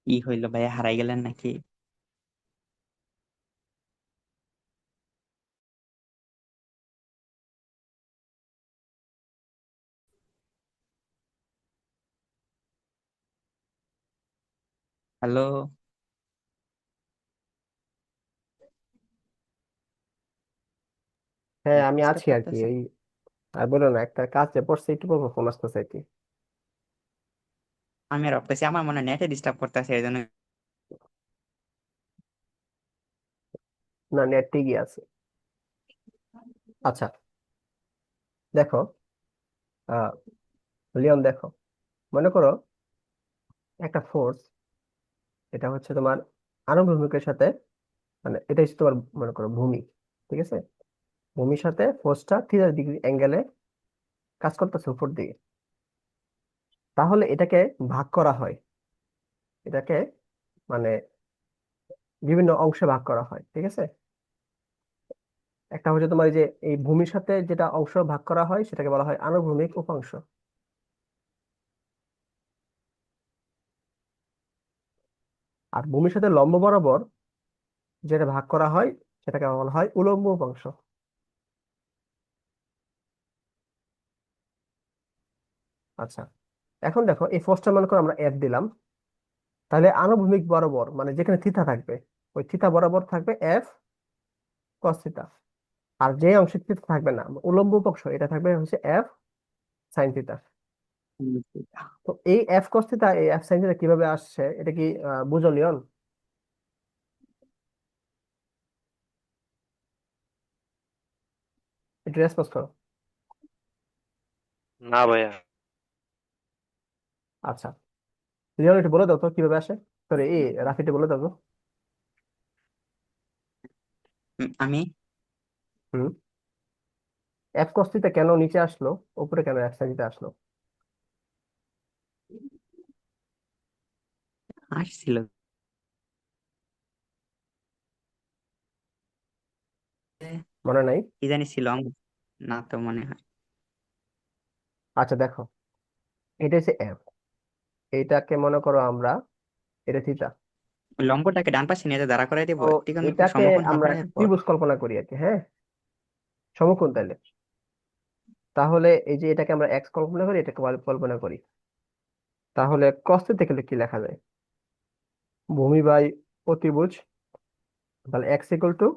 ই হইলো ভাইয়া, হারাই গেলেন নাকি? হ্যালো। হ্যাঁ, আমি ডিস্টার্ব আছি আর কি। করতেছে? এই আর বলো না, একটা কাজে পড়ছে, একটু পর ফোন আসতেছে আর কি। আমি আর ভাবতেছি আমার মনে নেটে ডিস্টার্ব করতেছে, এই জন্য। না, নেট ঠিকই আছে। আচ্ছা, দেখো, আহ লিওন, দেখো, মনে করো একটা ফোর্স, এটা হচ্ছে তোমার আনুভূমিকের সাথে, মানে এটা হচ্ছে তোমার, মনে করো ভূমি, ঠিক আছে? ভূমির সাথে ফোর্সটা 30 ডিগ্রি অ্যাঙ্গেলে কাজ করতেছে উপর দিকে। তাহলে এটাকে ভাগ করা হয়, এটাকে মানে বিভিন্ন অংশে ভাগ করা হয়, ঠিক আছে? একটা হচ্ছে তোমার এই যে এই ভূমির সাথে যেটা অংশ ভাগ করা হয় সেটাকে বলা হয় আনুভূমিক উপাংশ। আর ভূমির সাথে লম্ব বরাবর যেটা ভাগ করা হয় সেটাকে বলা হয় উলম্ব উপাংশ। আচ্ছা, এখন দেখো এই ফোর্সটা মনে করো আমরা এফ দিলাম, তাহলে আনুভূমিক বরাবর মানে যেখানে থিতা থাকবে, ওই থিতা বরাবর থাকবে এফ কস থিতা। আর যে অংশে থিতা থাকবে না, উলম্ব উপাংশ, এটা থাকবে হচ্ছে এফ সাইন থিতা। তো এই এফ কস থিতা, এই এফ সাইন থিতা কিভাবে আসছে, এটা কি বুঝো লিওন? একটু রেসপন্স করো। না ভাইয়া। আচ্ছা, লিওন একটু বলে দাও তো কিভাবে আসে। সরি, এই রাফিটা বলে দাও তো। আমি হুম, এফ কস থিটা কেন নিচে আসলো, উপরে কেন এফ সাইন থিটা আসলো? আসছিল, মনে নাই? কি জানি ছিল না তো মনে হয়। আচ্ছা, দেখো, এটা হচ্ছে এফ, এইটাকে মনে করো আমরা, এটা থিটা। লম্বটাকে ডান পাশে নিয়ে যে দাঁড়া করাই দিব, তো ত্রিকোণ এটাকে সমকোণ আমরা হওয়ার একটা পর। ত্রিভুজ কল্পনা করি আর কি, হ্যাঁ, সমকোণ তাইলে। তাহলে এই যে এটাকে আমরা এক্স কল্পনা করি, এটাকে ওয়াই কল্পনা করি, তাহলে কস থিটা থেকে কি লেখা যায়? ভূমি বাই অতিভুজ, তাহলে x equal to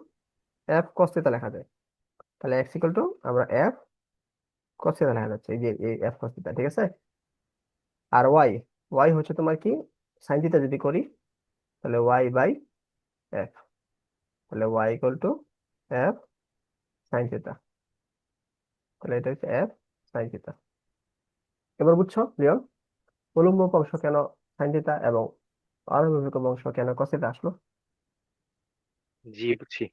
F cos theta লেখা যায়। তাহলে এক্স ইকুয়াল টু আমরা এফ কস থিটা লেখা যাচ্ছে, এই যে এই এফ কস থিটা, ঠিক আছে? আর ওয়াই, ওয়াই হচ্ছে তোমার কি, সাইন থিটা যদি করি, তাহলে ওয়াই বাই এফ, তাহলে y equal to f sine theta. তাহলে এটা হচ্ছে এফ সাইন থিটা। এবার বুঝছো লিওন, উলম্ব অংশ কেন সাইন থিটা এবং অনুভূমিক অংশ কেন কস থিটা আসলো? জি, বুঝছি।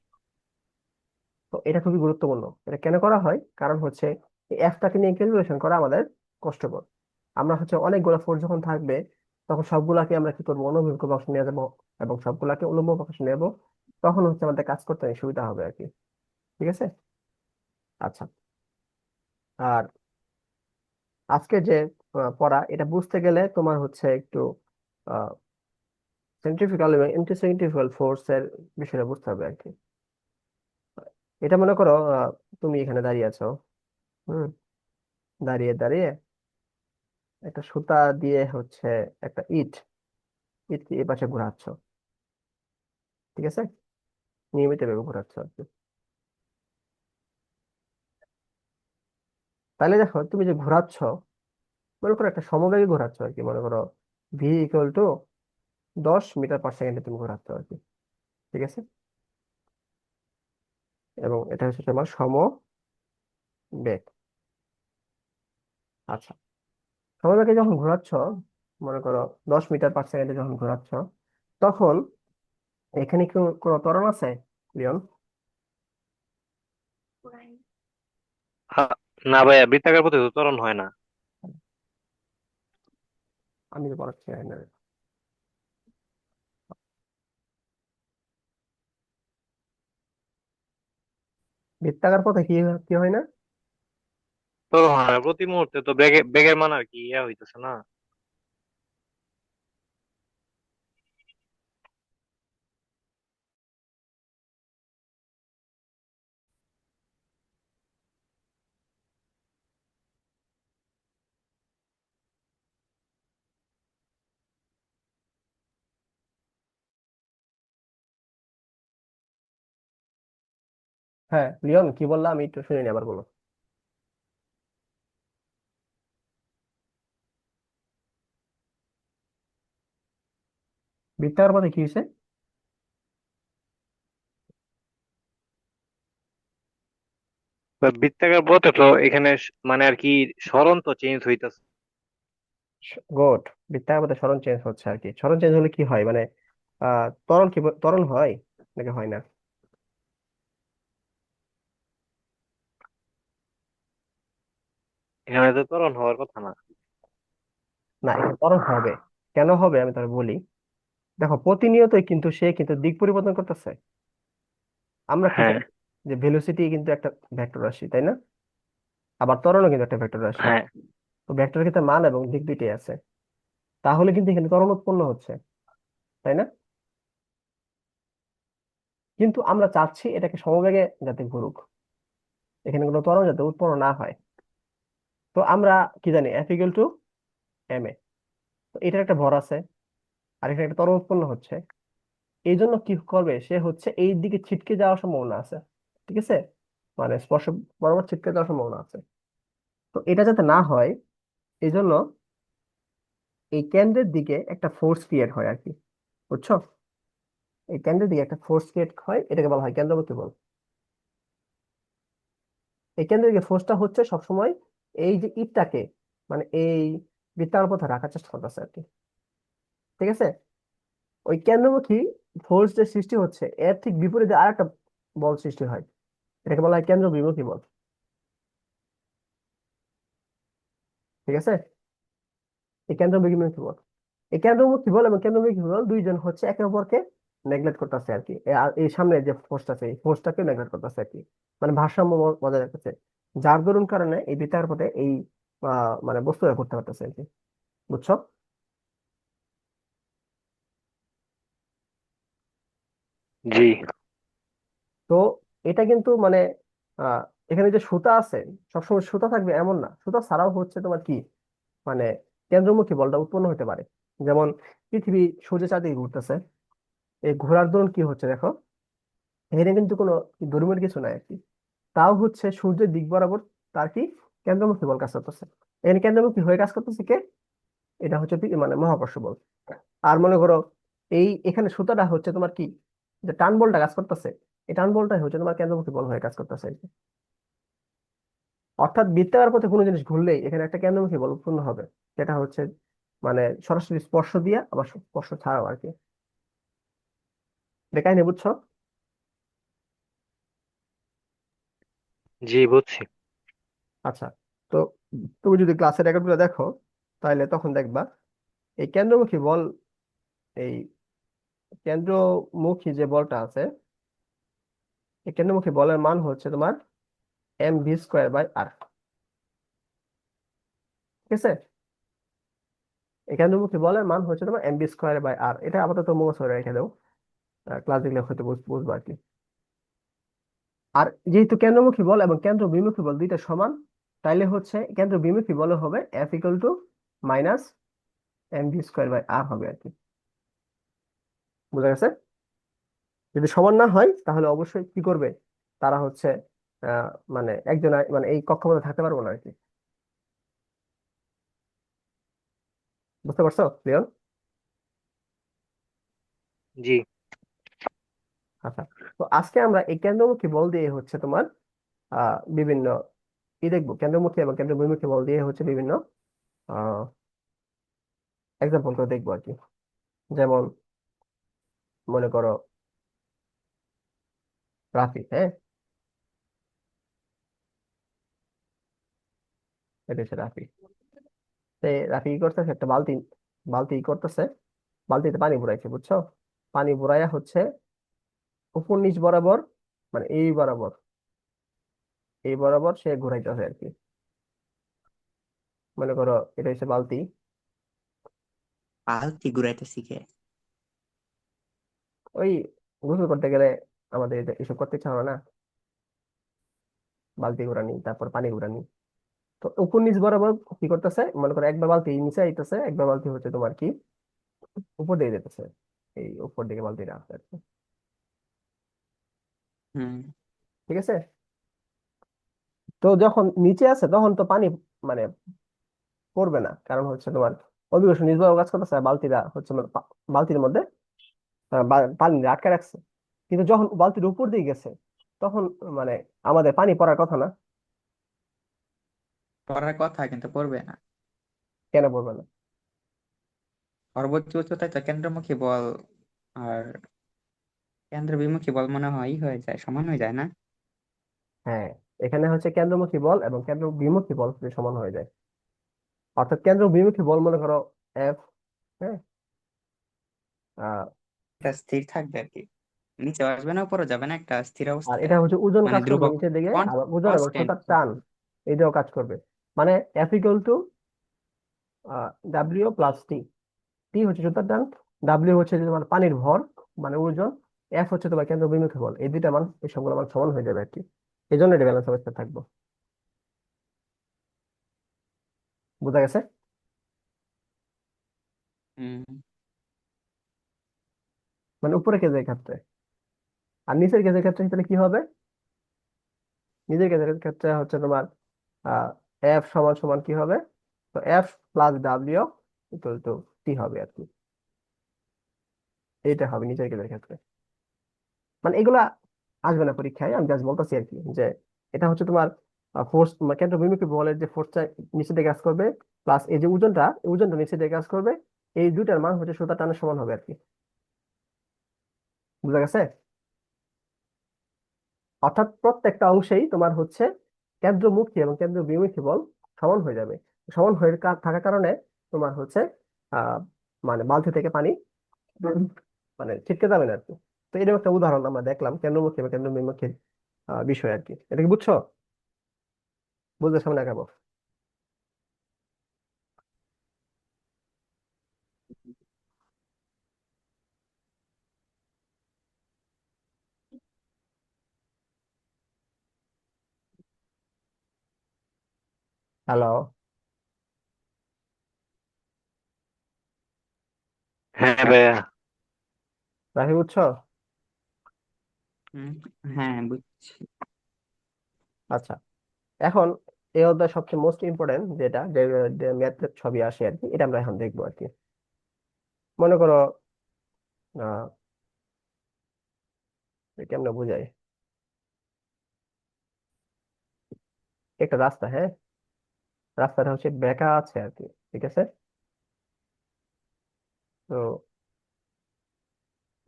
তো এটা খুবই গুরুত্বপূর্ণ। এটা কেন করা হয়, কারণ হচ্ছে এই এফটাকে নিয়ে ক্যালকুলেশন করা আমাদের কষ্টকর। আমরা হচ্ছে অনেকগুলো ফোর্স যখন থাকবে, তখন সবগুলাকে আমরা কি করবো, অনুভূমিক অংশ নিয়ে যাবো এবং সবগুলাকে উলম্ব অংশ নিয়ে যাবো। তখন হচ্ছে আমাদের কাজ করতে অনেক সুবিধা হবে আর কি, ঠিক আছে? আচ্ছা, আর আজকে যে পড়া, এটা বুঝতে গেলে তোমার হচ্ছে একটু সেন্ট্রিফিউগাল এবং অ্যান্টি সেন্ট্রিফিউগাল ফোর্স এর বিষয়টা বুঝতে হবে আর কি। এটা মনে করো তুমি এখানে দাঁড়িয়ে আছো, হুম, দাঁড়িয়ে দাঁড়িয়ে একটা সুতা দিয়ে হচ্ছে একটা ইট, ইট এই পাশে ঘোরাচ্ছ, ঠিক আছে? নিয়মিত ভাবে ঘোরাচ্ছ আর কি। তাহলে দেখো, তুমি যে ঘোরাচ্ছ, মনে করো একটা সমবেগে ঘোরাচ্ছ আর কি, মনে করো v equal to 10 metre per সেকেন্ডে তুমি ঘোরাচ্ছ আর কি, ঠিক আছে? এবং এটা হচ্ছে তোমার সমবেগ। আচ্ছা, সমবেগে যখন ঘোরাচ্ছ, মনে করো 10 মিটার পার সেকেন্ডে যখন ঘোরাচ্ছ, তখন এখানে কি কোনো ত্বরণ আছে লিওন? আ- না ভাইয়া, বৃত্তাকার পথে তো ত্বরণ হয় না। আমি তো পড়াচ্ছি না। বৃত্তাকার পথে কি কি হয় না? ত্বরণ হয় না, প্রতি মুহূর্তে তো বেগের মান আর কি হইতেছে না। হ্যাঁ লিওন, কি বললাম আমি একটু শুনিনি, আবার বলো। বৃত্তাকার পথে কি হয়েছে? বা বৃত্তাকার পথে তো এখানে মানে আর কি সরণ তো চেঞ্জ হইতেছে। গুড। বৃত্তাকার পথে সরণ চেঞ্জ হচ্ছে আর কি। সরণ চেঞ্জ হলে কি হয় মানে ত্বরণ কি ত্বরণ হয় নাকি হয় না? এখানে তো ত্বরণ হওয়ার কথা না। না, এখানে ত্বরণ হবে। কেন হবে আমি তাহলে বলি। দেখো, প্রতিনিয়তই কিন্তু সে কিন্তু দিক পরিবর্তন করতেছে। আমরা কি হ্যাঁ, জানি যে ভেলোসিটি কিন্তু একটা ভেক্টর রাশি, তাই না? আবার ত্বরণও কিন্তু একটা ভেক্টর রাশি। হ্যাঁ। তো ভেক্টরের ক্ষেত্রে মান এবং দিক দুইটাই আছে। তাহলে কিন্তু এখানে ত্বরণ উৎপন্ন হচ্ছে, তাই না? কিন্তু আমরা চাচ্ছি এটাকে সমবেগে যাতে ঘুরুক, এখানে কোনো ত্বরণ যাতে উৎপন্ন না হয়। তো আমরা কি জানি F equal two M A. তো এটার একটা ভর আছে, আর এখানে একটা ত্বরণ উৎপন্ন হচ্ছে। এই জন্য কি করবে, সে হচ্ছে এই দিকে ছিটকে যাওয়ার সম্ভাবনা আছে। ঠিক আছে, মানে স্পর্শ বরাবর ছিটকে যাওয়ার সম্ভাবনা আছে। তো এটা যাতে না হয়, এই জন্য এই কেন্দ্রের দিকে একটা ফোর্স ক্রিয়েট হয় আর কি। বুঝছো? এই কেন্দ্রের দিকে একটা ফোর্স ক্রিয়েট হয়, এটাকে বলা হয় কেন্দ্রবর্তী বল। এই কেন্দ্রের দিকে ফোর্সটা হচ্ছে সবসময় এই যে ইটটাকে, মানে এই বৃত্তাকার পথে রাখার চেষ্টা করতেছে আর কি। ঠিক আছে, ওই কেন্দ্রমুখী ফোর্স যে সৃষ্টি হচ্ছে এর ঠিক বিপরীতে আর একটা বল সৃষ্টি হয়, এটাকে বলা হয় কেন্দ্র বিমুখী বল। ঠিক আছে, এই কেন্দ্রমুখী বল, এই কেন্দ্রমুখী বল এবং কেন্দ্রমুখী বল দুইজন হচ্ছে একে অপরকে নেগলেক্ট করতেছে আর কি। আর এই সামনে যে ফোর্সটা আছে এই ফোর্সটাকে নেগলেক্ট করতেছে আর কি, মানে ভারসাম্য বজায় রাখতেছে। যার দরুন কারণে এই বৃত্তাকার পথে এই মানে বস্তুটা করতে পারতেছে আর কি। বুঝছো? জি। তো এটা কিন্তু মানে আহ এখানে যে সুতা আছে, সবসময় সুতা থাকবে এমন না, সুতা ছাড়াও হচ্ছে তোমার কি মানে কেন্দ্রমুখী বলটা উৎপন্ন হতে পারে। যেমন পৃথিবী সূর্যের চারদিকে ঘুরতেছে, এই ঘোরার দরুন কি হচ্ছে দেখো, এখানে কিন্তু কোনো দৈর্ঘ্যের কিছু নাই আর কি। তাও হচ্ছে সূর্যের দিক বরাবর তার কি কেন্দ্রমুখী বল কাজ করতেছে। এখানে কেন্দ্রমুখী হয়ে কাজ করতেছে কে? এটা হচ্ছে মানে মহাকর্ষ বল। আর মনে করো এই এখানে সুতাটা হচ্ছে তোমার কি, যে টান বলটা কাজ করতেছে, এই টান বলটাই হচ্ছে তোমার কেন্দ্রমুখী বল হয়ে কাজ করতেছে আর কি। অর্থাৎ বৃত্তাকার পথে কোনো জিনিস ঘুরলেই এখানে একটা কেন্দ্রমুখী বল উৎপন্ন হবে, যেটা হচ্ছে মানে সরাসরি স্পর্শ দিয়া আবার স্পর্শ ছাড়াও আর কি। এটা কাহিনী, বুঝছো? জি, বুঝছি। আচ্ছা, তো তুমি যদি ক্লাসের রেকর্ড গুলো দেখো, তাহলে তখন দেখবা এই কেন্দ্রমুখী বল, এই কেন্দ্রমুখী যে বলটা আছে, এই কেন্দ্রমুখী বলের মান হচ্ছে তোমার mv² / r। ঠিক আছে, এই কেন্দ্রমুখী বলের মান হচ্ছে তোমার mv²/r। এটা আপাতত মুখস্থ করে রেখে দাও, ক্লাস দেখলে হয়তো বুঝবো আর কি। আর যেহেতু কেন্দ্রমুখী বল এবং কেন্দ্র বিমুখী বল দুইটা সমান, তাইলে হচ্ছে কেন্দ্র বিমুখী বল হবে F equal to minus mv²/r হবে আর কি। বুঝা গেছে? যদি সমান না হয় তাহলে অবশ্যই কি করবে, তারা হচ্ছে আহ মানে একজন মানে এই কক্ষপথে থাকতে পারবো না আর কি। বুঝতে পারছো লিওন? জি। আচ্ছা, তো আজকে আমরা এই কেন্দ্রমুখী বল দিয়ে হচ্ছে তোমার বিভিন্ন কি দেখবো, কেন্দ্রমুখী এবং কেন্দ্র বিমুখী বল দিয়ে হচ্ছে বিভিন্ন আহ এক্সাম্পল করে দেখবো আর কি। যেমন মনে করো রাফি, হ্যাঁ, এটা হচ্ছে রাফি। রাফি কি করতেছে, একটা বালতি বালতি ই করতেছে, বালতিতে পানি ভরাইছে, বুঝছো? পানি ভরাইয়া হচ্ছে উপর নিচ বরাবর, মানে এই বরাবর, এই বরাবর সে ঘুরাইতেছে আর কি। মনে করো এটা হচ্ছে বালতি। পালতি ঘুরাইতে শিখে। ওই গোসল করতে গেলে আমাদের এসব করতে ইচ্ছা হয় না, বালতি ঘুরানি তারপর পানি ঘুরানি। তো উপর নিচ বরাবর কি করতেছে, মনে করো একবার বালতি নিচে আইতেছে, একবার বালতি হচ্ছে তোমার কি উপর দিকে যেতেছে, এই উপর দিকে বালতিটা আছে আর কি। হুম। ঠিক আছে। তো যখন নিচে আছে তখন তো পানি মানে পড়বে না, কারণ হচ্ছে তোমার অভিকর্ষ নির্ভর কাজ করতেছে, আর বালতিটা হচ্ছে মানে বালতির মধ্যে পানি আটকে রাখছে। কিন্তু যখন বালতির উপর দিয়ে গেছে তখন মানে আমাদের পানি পড়ার কথা না। পড়ার কথা কিন্তু পড়বে না। কেন পড়বে না? সর্বোচ্চ উচ্চতায় তো কেন্দ্রমুখী বল আর কেন্দ্র বিমুখী বল মনে হয় হয়ে যায়, সমান হয়ে যায় না? হ্যাঁ, এখানে হচ্ছে কেন্দ্রমুখী বল এবং কেন্দ্র বিমুখী বল সমান হয়ে যায়। অর্থাৎ কেন্দ্র বিমুখী বল মনে করো এফ। হ্যাঁ। আহ, এটা স্থির থাকবে আর কি, নিচে আসবে না উপরে যাবে না, একটা স্থির আর অবস্থায়, এটা হচ্ছে ওজন মানে কাজ করবে ধ্রুবক, নিচের দিকে, আবার ওজন এবং কনস্ট্যান্ট। সুতার টান এটাও কাজ করবে। মানে F equal to W plus T. T হচ্ছে সুতার টান, ডাব্লিউ হচ্ছে যে তোমার পানির ভর মানে ওজন, এফ হচ্ছে তোমার কেন্দ্র বিমুখী বল। এই দুইটা মান, এই সবগুলো মান সমান হয়ে যাবে আর কি। এই জন্য এটা ব্যালেন্স অবস্থায় থাকবো। বোঝা গেছে? হম। মানে উপরে কেজের ক্ষেত্রে। আর নিচের কেজের ক্ষেত্রে তাহলে কি হবে? নিচের কেজের ক্ষেত্রে হচ্ছে তোমার এফ সমান সমান কি হবে? তো F plus W equal to T হবে আর কি। এইটা হবে নিচের কেজের ক্ষেত্রে। মানে এগুলা আসবে না পরীক্ষায়, আমি জাস্ট বলতেছি আর কি, যে এটা হচ্ছে তোমার ফোর্স, কেন্দ্র বিমুখী বলের যে ফোর্সটা নিচে দিকে কাজ করবে, প্লাস এই যে ওজনটা, এই ওজনটা নিচে দিকে কাজ করবে, এই দুইটার মান হচ্ছে সুতার টানের সমান হবে আর কি। বুঝা গেছে? অর্থাৎ প্রত্যেকটা অংশেই তোমার হচ্ছে কেন্দ্রমুখী এবং কেন্দ্র বিমুখী বল সমান হয়ে যাবে। সমান হয়ে থাকার কারণে তোমার হচ্ছে আহ মানে বালতি থেকে পানি মানে ছিটকে যাবে না আর কি। তো এরকম একটা উদাহরণ আমরা দেখলাম কেন্দ্রমুখী এবং কেন্দ্র বিমুখী বিষয় আর কি। এটা কি বুঝছো? বুঝতে সামনে আগাবো। হ্যালো, হ্যাঁ ভাইয়া। রাহি বুঝছো? হম। হ্যাঁ, বুঝছি। আচ্ছা, এখন এই অধ্যায় সবচেয়ে মোস্ট ইম্পর্টেন্ট যেটা, যে ম্যাথ ছবি আসে আর কি, এটা আমরা এখন দেখবো আর কি। মনে করো আহ কেমনে বুঝাই, একটা রাস্তা, হ্যাঁ, রাস্তাটা হচ্ছে বেঁকা আছে আর কি। ঠিক আছে। তো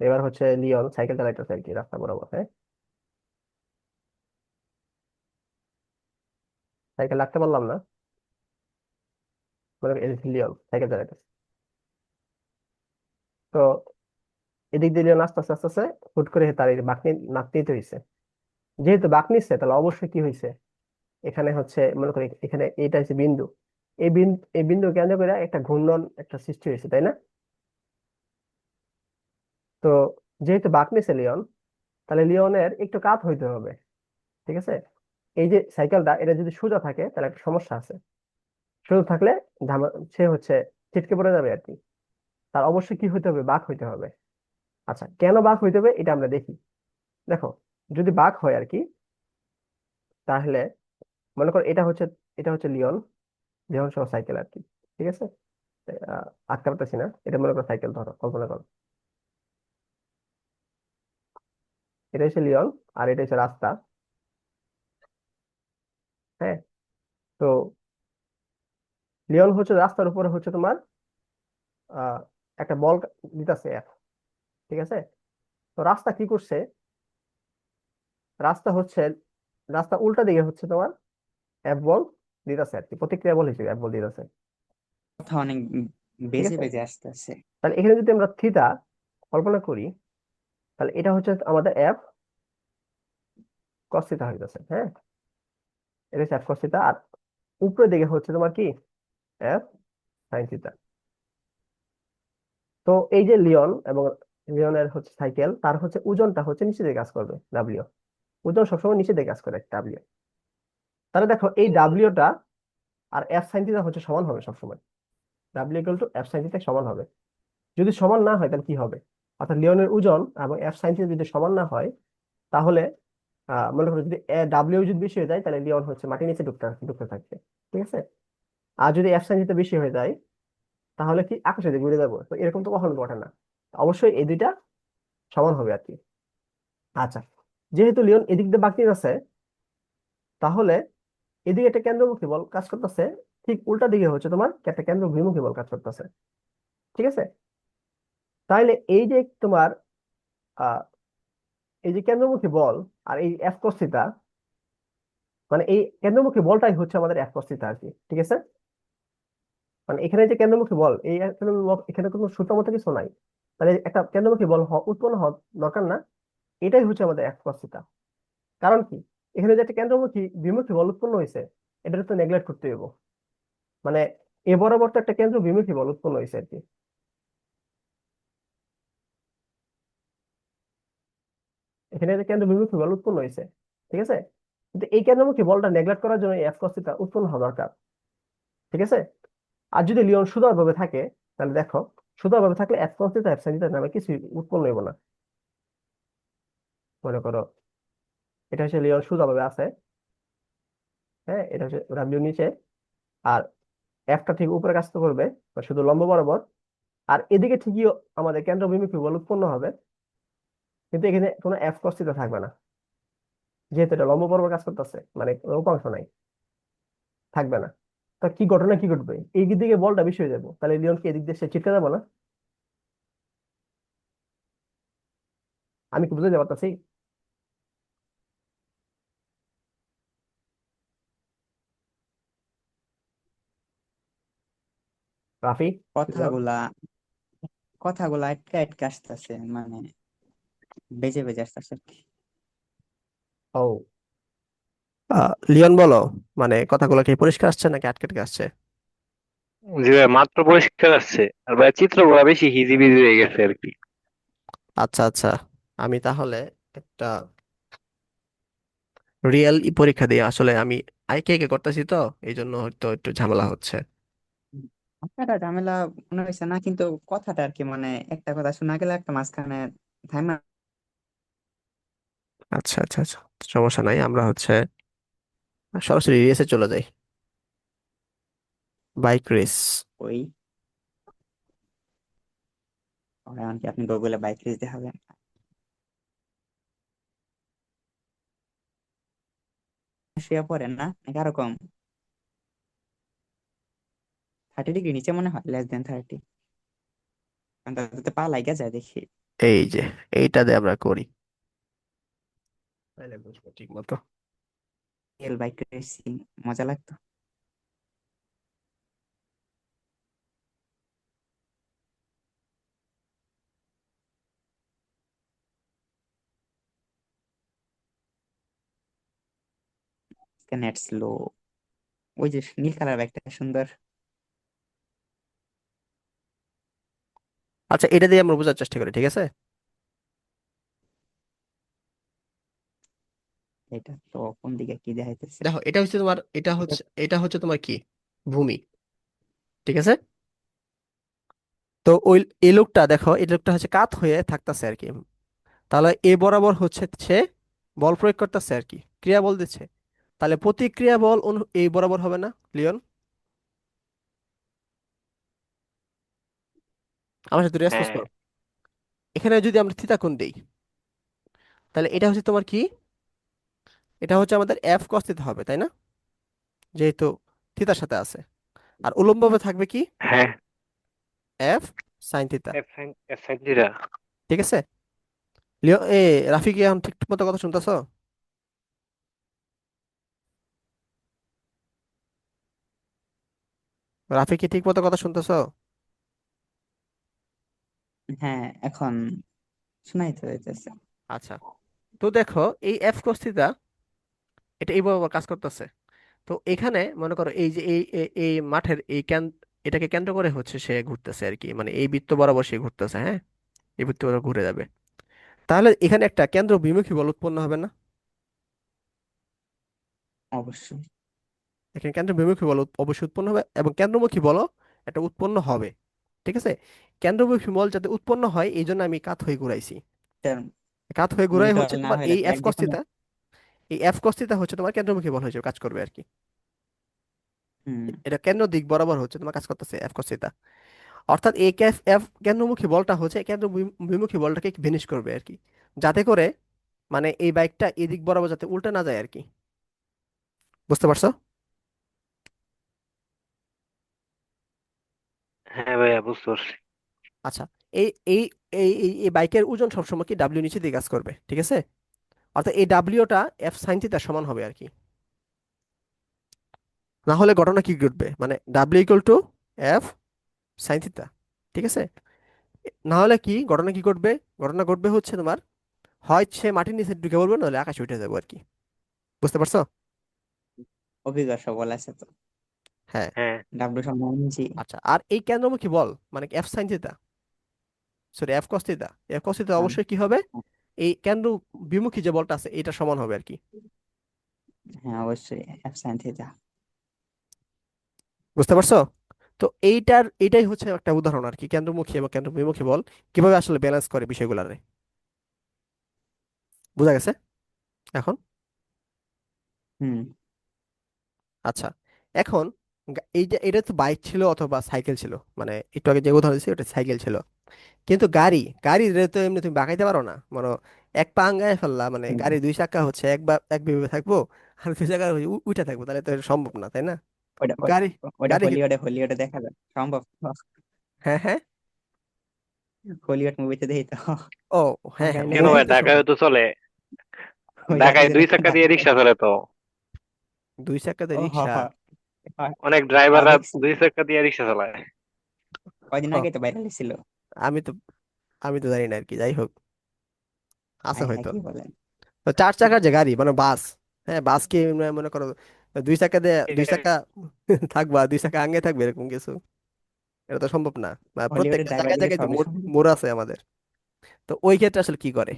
এবার হচ্ছে লিওন সাইকেল চালাইতেছে আর কি রাস্তা বরাবর। হ্যাঁ, সাইকেল রাখতে পারলাম না, মানে এই যে লিওন সাইকেল চালাইতেছে। তো এদিক দিয়ে লিওন আস্তে আস্তে আস্তে আস্তে হুট করে তার এই বাঁকনি নাক নিতে হয়েছে। যেহেতু বাঁক নিচ্ছে তাহলে অবশ্যই কি হয়েছে, এখানে হচ্ছে মনে করি এখানে এইটা হচ্ছে বিন্দু, এই বিন্দু কেন্দ্র করে একটা ঘূর্ণন একটা সৃষ্টি হয়েছে, তাই না? তো যেহেতু বাঁক নিচ্ছে লিওন, তাহলে লিওনের একটু কাত হইতে হবে। ঠিক আছে। এই যে সাইকেলটা এটা যদি সোজা থাকে তাহলে একটা সমস্যা আছে। সোজা থাকলে সে হচ্ছে ছিটকে পড়ে যাবে আর কি। তার অবশ্যই কি হইতে হবে, বাঁক হইতে হবে। আচ্ছা, কেন বাঁক হইতে হবে এটা আমরা দেখি। দেখো, যদি বাঁক হয় আর কি, তাহলে মনে করো এটা হচ্ছে লিওন, লিওন সহ সাইকেল আর কি। ঠিক আছে। আটকা পারতেছি না, এটা মনে করো সাইকেল, ধরো কল্পনা করো। এটা হচ্ছে লিওন আর এটা হচ্ছে রাস্তা। হ্যাঁ। তো লিওন হচ্ছে রাস্তার উপরে হচ্ছে তোমার আহ একটা বল দিতেছে এফ। ঠিক আছে। তো রাস্তা কি করছে, রাস্তা হচ্ছে রাস্তা উল্টা দিকে হচ্ছে তোমার এফ বল দিতেছে আর কি, প্রতিক্রিয়া বল হিসেবে এফ বল দিতেছে। কথা অনেক ঠিক বেজে আছে। বেজে আসতেছে। তাহলে এখানে যদি আমরা থিটা কল্পনা করি, তাহলে এটা হচ্ছে আমাদের এফ কস থিটা হইতেছে। হ্যাঁ, এটা হচ্ছে এফ কস থিটা, আর উপরের দিকে হচ্ছে তোমার কি এফ সাইন থিটা। তো এই যে লিওন এবং লিওনের হচ্ছে সাইকেল, তার হচ্ছে ওজনটা হচ্ছে নিচে দিকে কাজ করবে, ডাব্লিউ। ওজন সবসময় নিচে দিকে কাজ করে, ডাব্লিউ। তাহলে দেখো এই ডাব্লিউটা আর এফ সাইন থিটা হচ্ছে সমান হবে সবসময়। W equal to f sine theta সমান হবে। যদি সমান না হয় তাহলে কি হবে, অর্থাৎ লিওনের ওজন এবং এফ সাইন থিটা যদি সমান না হয়, তাহলে মনে করো যদি ডাব্লিউ যদি বেশি হয়ে যায় তাহলে লিওন হচ্ছে মাটির নিচে ঢুকতে ঢুকতে থাকবে। ঠিক আছে। আর যদি এফ সাইন থিটা বেশি হয়ে যায় তাহলে কি আকাশে দিকে ঘুরে যাবো, তো এরকম তো কখনো ঘটে না। অবশ্যই এই দুইটা সমান হবে আর কি। আচ্ছা, যেহেতু লিওন এদিক দিয়ে বাঁকিয়ে আছে, তাহলে এদিকে একটা কেন্দ্রমুখী বল কাজ করতেছে, ঠিক উল্টা দিকে হচ্ছে তোমার একটা কেন্দ্র বিমুখী বল কাজ করতেছে। ঠিক আছে। তাইলে এই যে তোমার আহ এই যে কেন্দ্রমুখী বল আর এই এফ কস থিটা, মানে এই কেন্দ্রমুখী বলটাই হচ্ছে আমাদের এফ কস থিটা আর কি। ঠিক আছে। মানে এখানে যে কেন্দ্রমুখী বল এই এখানে কোনো সূত্র মতো কিছু নাই, তাহলে একটা কেন্দ্রমুখী বল উৎপন্ন হওয়া দরকার না, এটাই হচ্ছে আমাদের এফ কস থিটা। কারণ কি, এখানে যে একটা কেন্দ্রমুখী বিমুখী বল উৎপন্ন হয়েছে, এটা তো নেগলেক্ট করতে হইব। মানে এ বরাবর তো একটা কেন্দ্র বিমুখী বল উৎপন্ন হয়েছে আর কি। এখানে যে কেন্দ্র বিমুখী বল উৎপন্ন হয়েছে, ঠিক আছে, কিন্তু এই কেন্দ্রমুখী বলটা নেগলেক্ট করার জন্য এফ কস থিটা উৎপন্ন হওয়া দরকার। ঠিক আছে। আর যদি লিওন সুদৃঢ়ভাবে থাকে, তাহলে দেখো সুদৃঢ়ভাবে থাকলে এফ কস থিটা এফ সাইন থিটা নামে কিছু উৎপন্ন হইব না। মনে করো এটা হচ্ছে লিওন সুদৃঢ়ভাবে আছে, হ্যাঁ, এটা হচ্ছে ডাব্লিউ নিচে, আর এফটা ঠিক উপরে কাজ করবে, বা শুধু লম্ব বরাবর। আর এদিকে ঠিকই আমাদের কেন্দ্র বিমুখী বল উৎপন্ন হবে, কিন্তু এখানে কোনো এফ কস থিটা থাকবে না, যেহেতু এটা লম্ব বরাবর কাজ করতেছে, মানে কোনো উপাংশ নাই, থাকবে না। তা কি ঘটনা কি ঘটবে, এই দিকে বলটা বেশি হয়ে যাবো, তাহলে লিওন কি এদিক দিয়ে সে ছিটকে যাবো না? আমি কি বুঝতে পারতেছি? রাফি, কিছু বল। কথাগুলা কথাগুলা আটকে আটকে আসতেছে, মানে বেজে বেজে আসতেছে আর কি। ও, লিওন বলো, মানে কথাগুলো কি পরিষ্কার আসছে নাকি আটকে আটকে আসছে? জি ভাই, মাত্র পরিষ্কার আসছে। আর ভাই চিত্রগুলো বেশি হিজিবিজি হয়ে গেছে আর কি। আচ্ছা আচ্ছা, আমি তাহলে একটা রিয়েল পরীক্ষা দিই, আসলে আমি আইকে কে করতেছি তো, এই জন্য হয়তো একটু ঝামেলা হচ্ছে। আপনারা ঝামেলা মনে হয়েছে না, কিন্তু কথাটা আর কি, মানে একটা কথা শোনা গেলে একটা মাঝখানে থাইমা। আচ্ছা আচ্ছা আচ্ছা, সমস্যা নাই, আমরা হচ্ছে সরাসরি রেসে চলে যাই। Bike race. ওই এমনকি আপনি গুগলে বাইক রেস দেখাবেন, শুয়ে পড়েন না নাকি আরো কম? 30 ডিগ্রি নিচে মনে হয়, লেস দেন 30, কারণ তাতে পা লাগা যায় দেখি। এই যে এইটা দিয়ে আমরা করি, তাইলে বুঝবো ঠিক মতো। রিয়েল বাইক রেসিং মজা লাগতো। নেট স্লো, ওই যে নীল কালার বাইকটা সুন্দর। আচ্ছা, এটা দিয়ে আমরা বোঝার চেষ্টা করি, ঠিক আছে। এটা তো কোন দিকে কি দেখাইতেছে? দেখো এটা হচ্ছে তোমার, এটা এটা হচ্ছে তোমার কি, ভূমি। ঠিক আছে। তো ওই এই লোকটা দেখো, এই লোকটা হচ্ছে কাত হয়ে থাকতেছে আর কি, তাহলে এ বরাবর হচ্ছে সে বল প্রয়োগ করতেছে আর কি, ক্রিয়া বল দিচ্ছে। তাহলে প্রতিক্রিয়া বল এই বরাবর হবে না লিওন? আমার সাথে রেসপন্স হ্যাঁ করো। এখানে যদি আমরা থিতা কোণ দেই, তাহলে এটা হচ্ছে তোমার কি, এটা হচ্ছে আমাদের এফ কস থিতা হবে, তাই না? যেহেতু থিতার সাথে আছে। আর উলম্বভাবে থাকবে কি, হ্যাঁ। F sine theta. F sine theta. ঠিক আছে। রাফি কি এখন ঠিক মতো কথা শুনতেছো? রাফি কি ঠিক মতো কথা শুনতেছো? হ্যাঁ, এখন শোনাই তো যাইতেছে। আচ্ছা, তো দেখো এই এফ কস থিতা এটা এই বরাবর কাজ করতেছে। তো এখানে মনে করো এই যে এই মাঠের এটাকে কেন্দ্র করে হচ্ছে সে ঘুরতেছে আর কি, মানে এই বৃত্ত বরাবর সে ঘুরতেছে, হ্যাঁ, এই বৃত্ত বরাবর ঘুরে যাবে। তাহলে এখানে একটা কেন্দ্র বিমুখী বল উৎপন্ন হবে না? অবশ্যই। এখানে কেন্দ্র বিমুখী বল অবশ্যই উৎপন্ন হবে, এবং কেন্দ্রমুখী বলও এটা উৎপন্ন হবে। ঠিক আছে। কেন্দ্রমুখী বল যাতে উৎপন্ন হয় এই জন্য আমি কাত হয়ে ঘুরাইছি। কাত হয়ে ঘুরাই নিউট্রাল হচ্ছে না তোমার হলে এই তো এফ এক কস যেকোনো। থিটা, এই এফ কস থিটা হচ্ছে তোমার কেন্দ্রমুখী বল হিসেবে কাজ করবে আর কি। হুম। এটা কেন্দ্র দিক বরাবর হচ্ছে তোমার কাজ করতেছে এফ কস থিটা। অর্থাৎ এই এফ কেন্দ্রমুখী বলটা হচ্ছে কেন্দ্র বিমুখী বলটাকে ভেনিশ করবে আর কি, যাতে করে মানে এই বাইকটা এদিক বরাবর যাতে উল্টে না যায় আর কি। বুঝতে পারছো? হ্যাঁ ভাইয়া, বুঝতে পারছি। আচ্ছা, এই এই এই বাইকের ওজন সবসময় কি ডাব্লিউ নিচে দিয়ে কাজ করবে, ঠিক আছে? অর্থাৎ এই ডাব্লিউটা এফ সাইন থিটার সমান হবে আর কি। না হলে ঘটনা কি ঘটবে, মানে W equal to f sine theta, ঠিক আছে? না হলে কি ঘটনা কি ঘটবে? ঘটনা ঘটবে হচ্ছে তোমার, হয় সে মাটির নিচে ঢুকে পড়বে, নাহলে আকাশে উঠে যাবো আর কি। বুঝতে পারছো? অভিজ্ঞ সবল আছে তো। হ্যাঁ। হ্যাঁ। ডাব্লিউ সমান জি। আচ্ছা, আর এই কেন্দ্রমুখী বল মানে F sine theta, sorry F কস থিটা, এফ কস থিটা হ্যাঁ, অবশ্যই কি হবে, এই কেন্দ্র বিমুখী যে বলটা আছে এটা সমান হবে আর কি। হ্যাঁ অবশ্যই এফ সাইন থিটা। বুঝতে পারছো? তো এইটাই হচ্ছে একটা উদাহরণ আর কি, কেন্দ্রমুখী এবং কেন্দ্র বিমুখী বল কিভাবে আসলে ব্যালেন্স করে বিষয়গুলারে। বুঝা গেছে এখন? হুম। আচ্ছা, এখন এই যে এটা তো বাইক ছিল অথবা সাইকেল ছিল, মানে একটু আগে যে উদাহরণ দিচ্ছি ওটা সাইকেল ছিল। কিন্তু গাড়ি তো এমনি তুমি বাগাইতে পারো না, মানে এক পা আঙ্গায় ফেললা, মানে হুম। গাড়ি দুই চাকা হচ্ছে এক ভাবে থাকবো, আর দুই চাকা উঠে থাকবো, তাহলে তো এটা সম্ভব না, তাই না? ওটা গাড়ি ওটা গাড়ি হলিউডে দেখা যায় সম্ভব। হ্যাঁ, হ্যাঁ। হলিউড মুভিতে দেখি তো। ও, হ্যাঁ, হ্যাঁ, আগাইলে কেন মুভি ভাই, তো ঢাকায় সম্ভব। তো চলে। ওই চাকা ঢাকায় দিয়ে দুই একটা চাকা দিয়ে ধাক্কা রিক্সা দেয়। চলে তো। দুই চাকাতে ও হ রিক্সা? হ। হ্যাঁ, অনেক হ্যাঁ, ড্রাইভাররা দেখছি। দুই চাকা দিয়ে রিক্সা চালায়। কয়দিন ও, আগে তো ভাইরাল ছিল। আমি তো আমি তো জানি না আর কি, যাই হোক, আছে হ্যাঁ হ্যাঁ, হয়তো। কি বলেন। তো চার চাকার যে গাড়ি মানে বাস, হ্যাঁ বাস কি মনে করো দুই চাকা দিয়ে দুই চাকা থাকবা, দুই চাকা আগে থাকবে এরকম কিছু? এটা তো সম্ভব না। বা হলিউডের প্রত্যেকটা ড্রাইভার জায়গায় দিলে জায়গায় তো সবই মোড় সম্ভব। মোড় আছে আমাদের। তো ওই ক্ষেত্রে আসলে কি করে?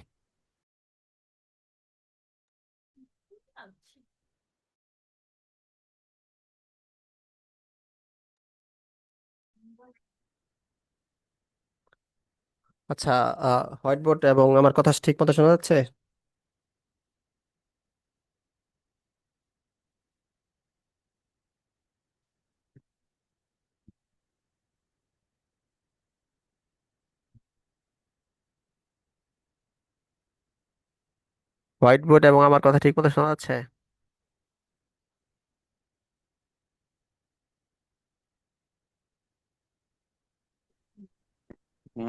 আচ্ছা, হোয়াইট বোর্ড এবং আমার কথা ঠিক মতো শোনা যাচ্ছে? হোয়াইট বোর্ড এবং আমার কথা ঠিক মতো শোনা যাচ্ছে?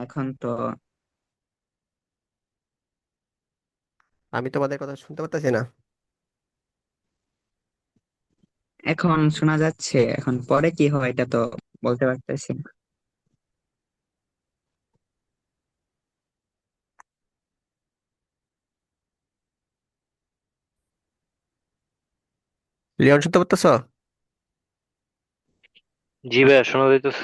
এখন তো আমি তোমাদের কথা শুনতে পারতেছি না। এখন শোনা যাচ্ছে, এখন পরে কি হয় এটা তো বলতে পারতেছি না। লিওন শুনতে পারতেছো? জি ভাইয়া, শোনা যাইতেছে।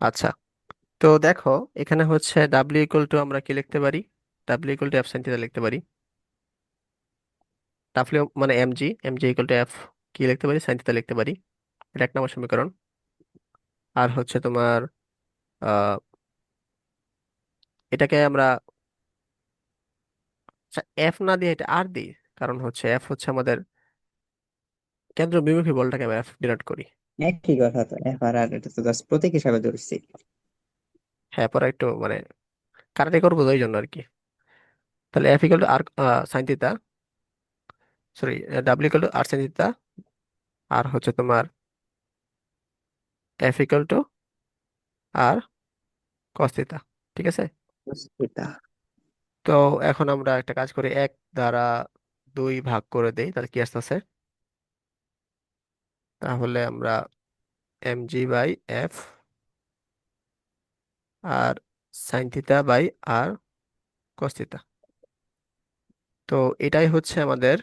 আচ্ছা, তো দেখো, এখানে হচ্ছে ডাব্লিউ ইকুয়াল টু আমরা কি লিখতে পারি, W equal to f sine theta লিখতে পারি। ডাব্লিউ মানে এমজি ইকুয়াল টু এফ কি লিখতে পারি, সাইন থিটা লিখতে পারি। এটা এক নম্বর সমীকরণ। আর হচ্ছে তোমার আহ এটাকে আমরা এফ না দিয়ে এটা আর দিই, কারণ হচ্ছে এফ হচ্ছে আমাদের কেন্দ্র বিমুখী বলটাকে আমরা এফ ডিনোট করি। একই কথা তো, এফ আর এটা তো জাস্ট প্রতীক হিসাবে ধরছি। হ্যাঁ, পরে একটু মানে কাটাকাটি করবো তো, ওই জন্য আর কি। তাহলে F equal to R sine theta, sorry, W equal to R sine theta, আর হচ্ছে তোমার F equal to R cos theta, ঠিক আছে? এটা তো এখন আমরা একটা কাজ করি, এক দ্বারা দুই ভাগ করে দেই, তাহলে কি আসতেছে? তাহলে আমরা m g by f r sine theta by r cos theta. তো এটাই হচ্ছে আমাদের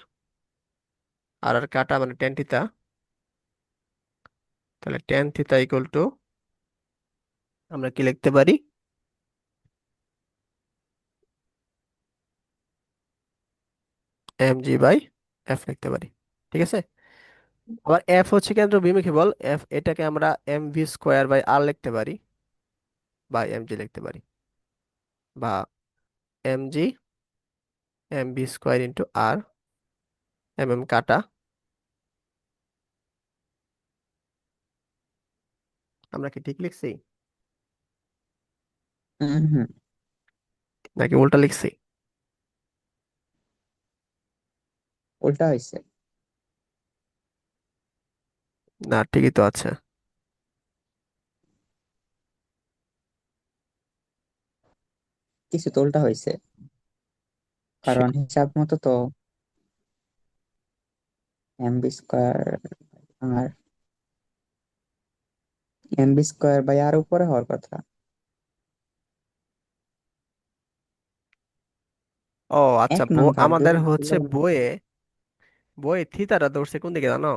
আর কাটা মানে টেন থিটা। তাহলে টেন থিটা ইকুয়াল টু আমরা কি লিখতে পারি, এম জি বাই এফ লিখতে পারি, ঠিক আছে? আবার এফ হচ্ছে কেন্দ্র বিমুখী বল, এফ এটাকে আমরা এম ভি স্কোয়ার বাই আর লিখতে পারি, বা এম জি লিখতে পারি। বা mg mv² ইন্টু আর, কাটা। আমরা কি ঠিক লিখছি হুম। নাকি উল্টা লিখছি? উল্টা হয়েছে। না, ঠিকই তো আছে। কিছু তো উল্টা হয়েছে, সে- কারণ হিসাব মতো তো mv² আর mv² আর উপরে হওয়ার কথা। ও আচ্ছা, এক নং ভাগ আমাদের যদি হচ্ছে বইয়ে, থিতাটা ধরছে কোন দিকে জানো?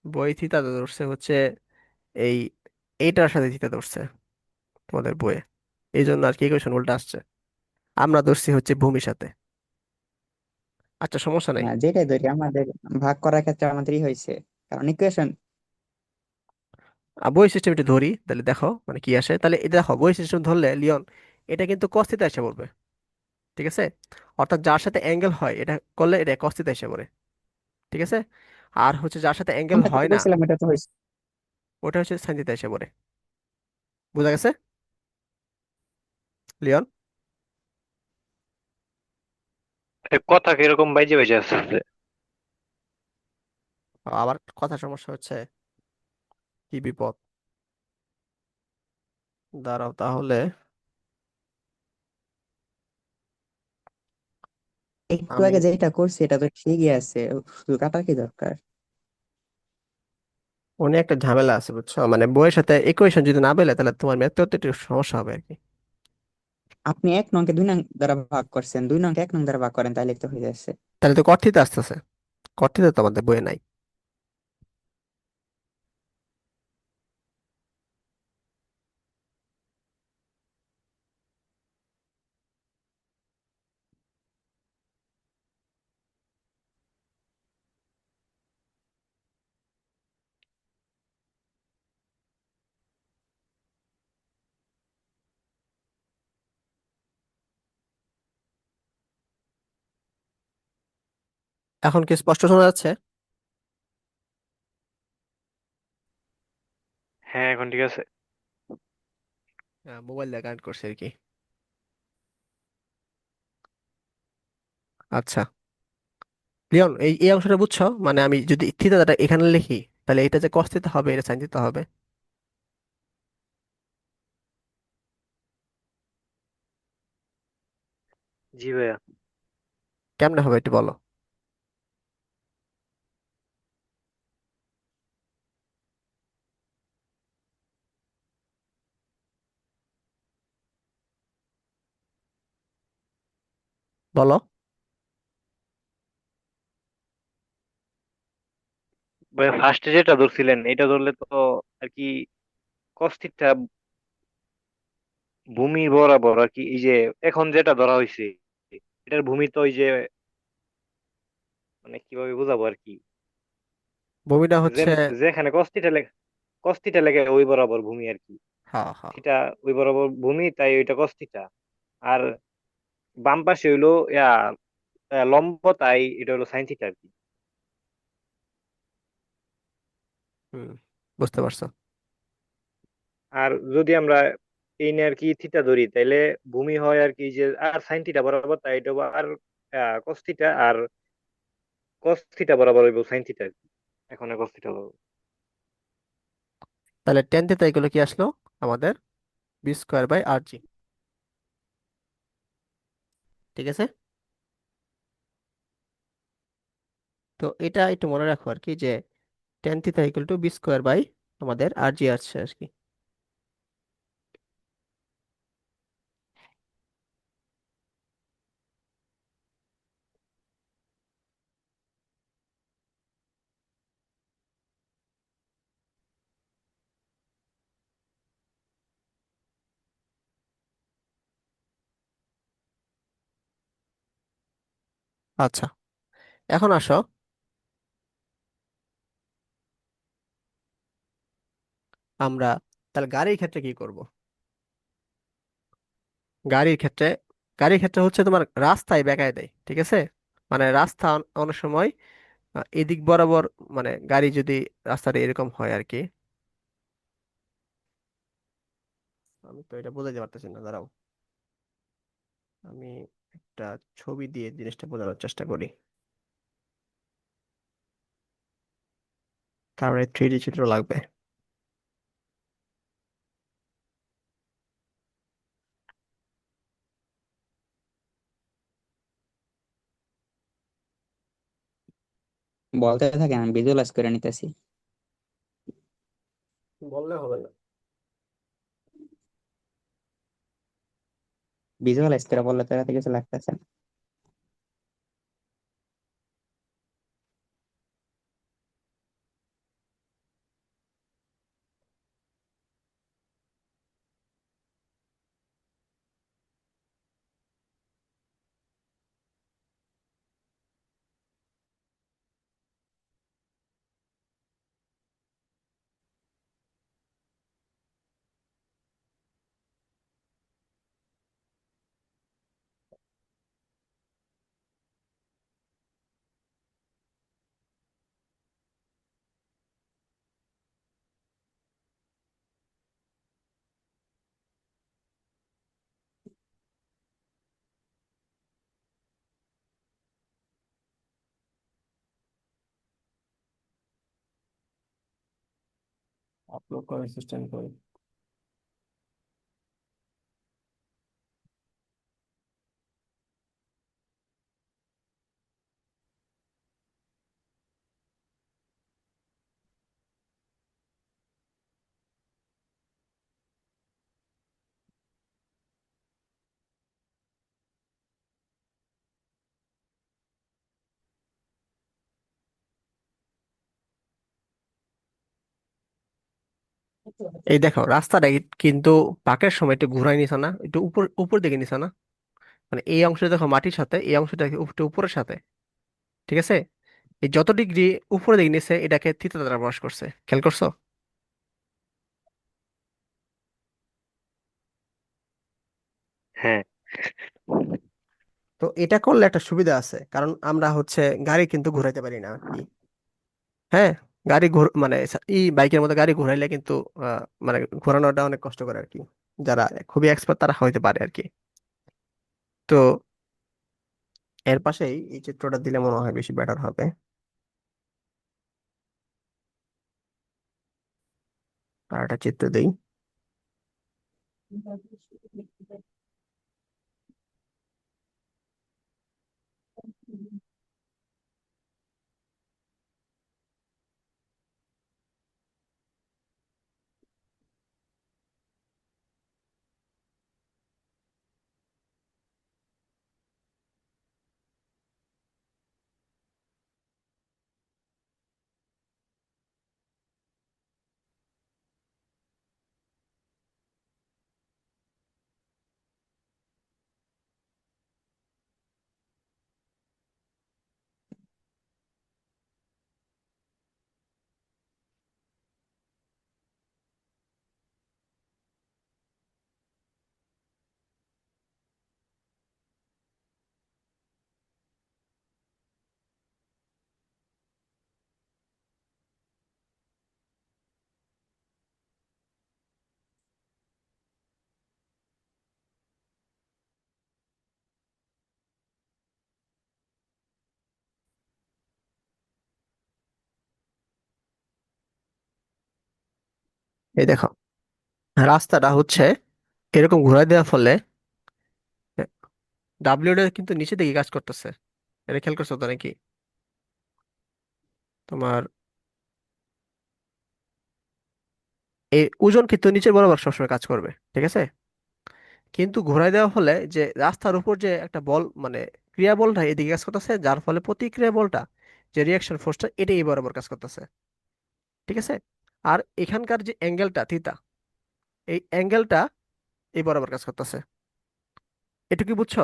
বই থিতাটা ধরছে হচ্ছে এই এইটার সাথে থিতা ধরছে তোমাদের বইয়ে, এই জন্য আর কি ইকুয়েশন উল্টা আসছে। আমরা ধরছি হচ্ছে ভূমির সাথে। আচ্ছা, সমস্যা নাই। হ্যাঁ, যেটাই ধরি আমাদের ভাগ করার ক্ষেত্রে আমাদেরই হয়েছে, কারণ ইকুয়েশন। বই সিস্টেমটা ধরি, তাহলে দেখো মানে কি আসে। তাহলে এটা দেখো, বই সিস্টেম ধরলে লিওন, এটা কিন্তু cos থিতা এসে পড়বে। ঠিক আছে? অর্থাৎ যার সাথে অ্যাঙ্গেল হয় এটা করলে এটা cos থিতা এসে পড়ে। ঠিক আছে? আর হচ্ছে যার সাথে অ্যাঙ্গেল আমরা হয় যেটা না, বলছিলাম এটা তো হয়েছে। ওটা হচ্ছে sin থিতা এসে পড়ে। বুঝা গেছে লিওন? কথা কিরকম বাইজে বাইজে আসছে। আবার কথা সমস্যা হচ্ছে? কি বিপদ! দাঁড়াও তাহলে। একটু আমি আগে যেটা করছি এটা তো ঠিকই আছে, শুধু কাটার কি দরকার? অনেক একটা ঝামেলা আছে বুঝছো, মানে বইয়ের সাথে ইকুয়েশন যদি না পেলে তাহলে তোমার ম্যাথ করতে একটু সমস্যা হবে আর কি। আপনি 1 নংকে 2 নং দ্বারা ভাগ করছেন, 2 নংকে 1 নং দ্বারা ভাগ করেন, তাইলে তো হয়ে যাচ্ছে। তাহলে তো cot থিতা আসতেছে, cot থিতা তো আমাদের বইয়ে নাই। এখন কি স্পষ্ট শোনা যাচ্ছে? হ্যাঁ, এখন ঠিক আছে। মোবাইল দিয়ে কানেক্ট করছে আর কি। আচ্ছা লিওন, এই এই অংশটা বুঝছো? মানে আমি যদি থিতাটা এখানে লিখি, তাহলে এটা যে cos থিতা হবে এটা sin থিতা হবে। জি ভাইয়া। কেমনে হবে একটু বলো। বলো। ভাইয়া ফার্স্টে যেটা ধরছিলেন এটা ধরলে তো আর কি কস্তিটা ভূমি বরাবর আর কি, এই যে এখন যেটা ধরা হয়েছে এটার ভূমি তো ওই যে, মানে কিভাবে বোঝাবো আর কি, ভূমিটা হচ্ছে, যেখানে কস্তিটা লেগে ওই বরাবর ভূমি আর কি। হ্যাঁ হ্যাঁ, সেটা ওই বরাবর ভূমি, তাই ওইটা কস্তিটা। আর বাম পাশে হইলো ইয়া লম্ব, তাই এটা হলো সাইন থিটা আর কি। হুম, বুঝতে পারছো। আর যদি আমরা এই নিয়ে আর কি থিটা ধরি, তাইলে ভূমি হয় আর কি যে আর সাইন থিটা বরাবর, তাই এটা হবো আর কস থিটা, আর কস থিটা বরাবর হইব সাইন থিটা আর কি। এখন কস থিটা বরাবর। তাহলে টেন থিতা এগুলো কি আসলো আমাদের b² / rg। ঠিক আছে? তো এটা একটু মনে রাখো আর কি, যে টেন থিতা b² আমাদের rg আসছে আর কি। আচ্ছা, এখন আসো, আমরা তাহলে গাড়ির ক্ষেত্রে কি করব? গাড়ির ক্ষেত্রে গাড়ির ক্ষেত্রে হচ্ছে তোমার রাস্তায় বেঁকায় দেয়, ঠিক আছে? মানে রাস্তা অনেক সময় এদিক বরাবর, মানে গাড়ি যদি রাস্তাটা এরকম হয় আর কি। আমি তো এটা বোঝাতে পারতেছি না, দাঁড়াও, আমি একটা ছবি দিয়ে জিনিসটা বোঝানোর চেষ্টা করি, তারপরে 3D চিত্র লাগবে। বলতে থাকেন, আমি ভিজুয়ালাইজ করে নিতেছি। বললে হবে না। ভিজুয়ালাইজ করে বললে তো এত কিছু লাগতেছে না। আপলোড করার সিস্টেম করি। এই দেখো রাস্তাটা কিন্তু পাকের সময় একটু ঘুরাই নিছ না, একটু উপর উপর দিকে নিছ না? মানে এই অংশটা দেখো মাটির সাথে, এই অংশটা একটু উপরের সাথে, ঠিক আছে? এই যত ডিগ্রি উপরে দিকে নিছে এটাকে থিতা দ্বারা প্রকাশ করছে, খেয়াল করছো? হ্যাঁ। তো এটা করলে একটা সুবিধা আছে, কারণ আমরা হচ্ছে গাড়ি কিন্তু ঘুরাইতে পারি না কি। হ্যাঁ, গাড়ি মানে এই বাইকের মতো গাড়ি ঘুরাইলে কিন্তু মানে ঘোরানোটা অনেক কষ্ট করে আর কি। যারা খুবই এক্সপার্ট তারা হইতে পারে আর কি। তো এর পাশেই এই চিত্রটা দিলে মনে হয় বেশি বেটার হবে। আর একটা চিত্র দেই। এই দেখো রাস্তাটা হচ্ছে এরকম ঘুরাই দেওয়ার ফলে ডাব্লিউটা কিন্তু নিচে দিকে কাজ করতেছে। এটা খেয়াল করছো তো নাকি? তোমার এই ওজন কিন্তু নিচের বরাবর সবসময় কাজ করবে, ঠিক আছে? কিন্তু ঘুরাই দেওয়া ফলে যে রাস্তার উপর যে একটা বল, মানে ক্রিয়া বলটা এদিকে কাজ করতেছে, যার ফলে প্রতিক্রিয়া বলটা, যে রিয়াকশন ফোর্সটা, এটা এই বরাবর কাজ করতেছে, ঠিক আছে? আর এখানকার যে অ্যাঙ্গেলটা থিতা, এই অ্যাঙ্গেলটা এই বরাবর কাজ করতেছে। এটুকু কি বুঝছো,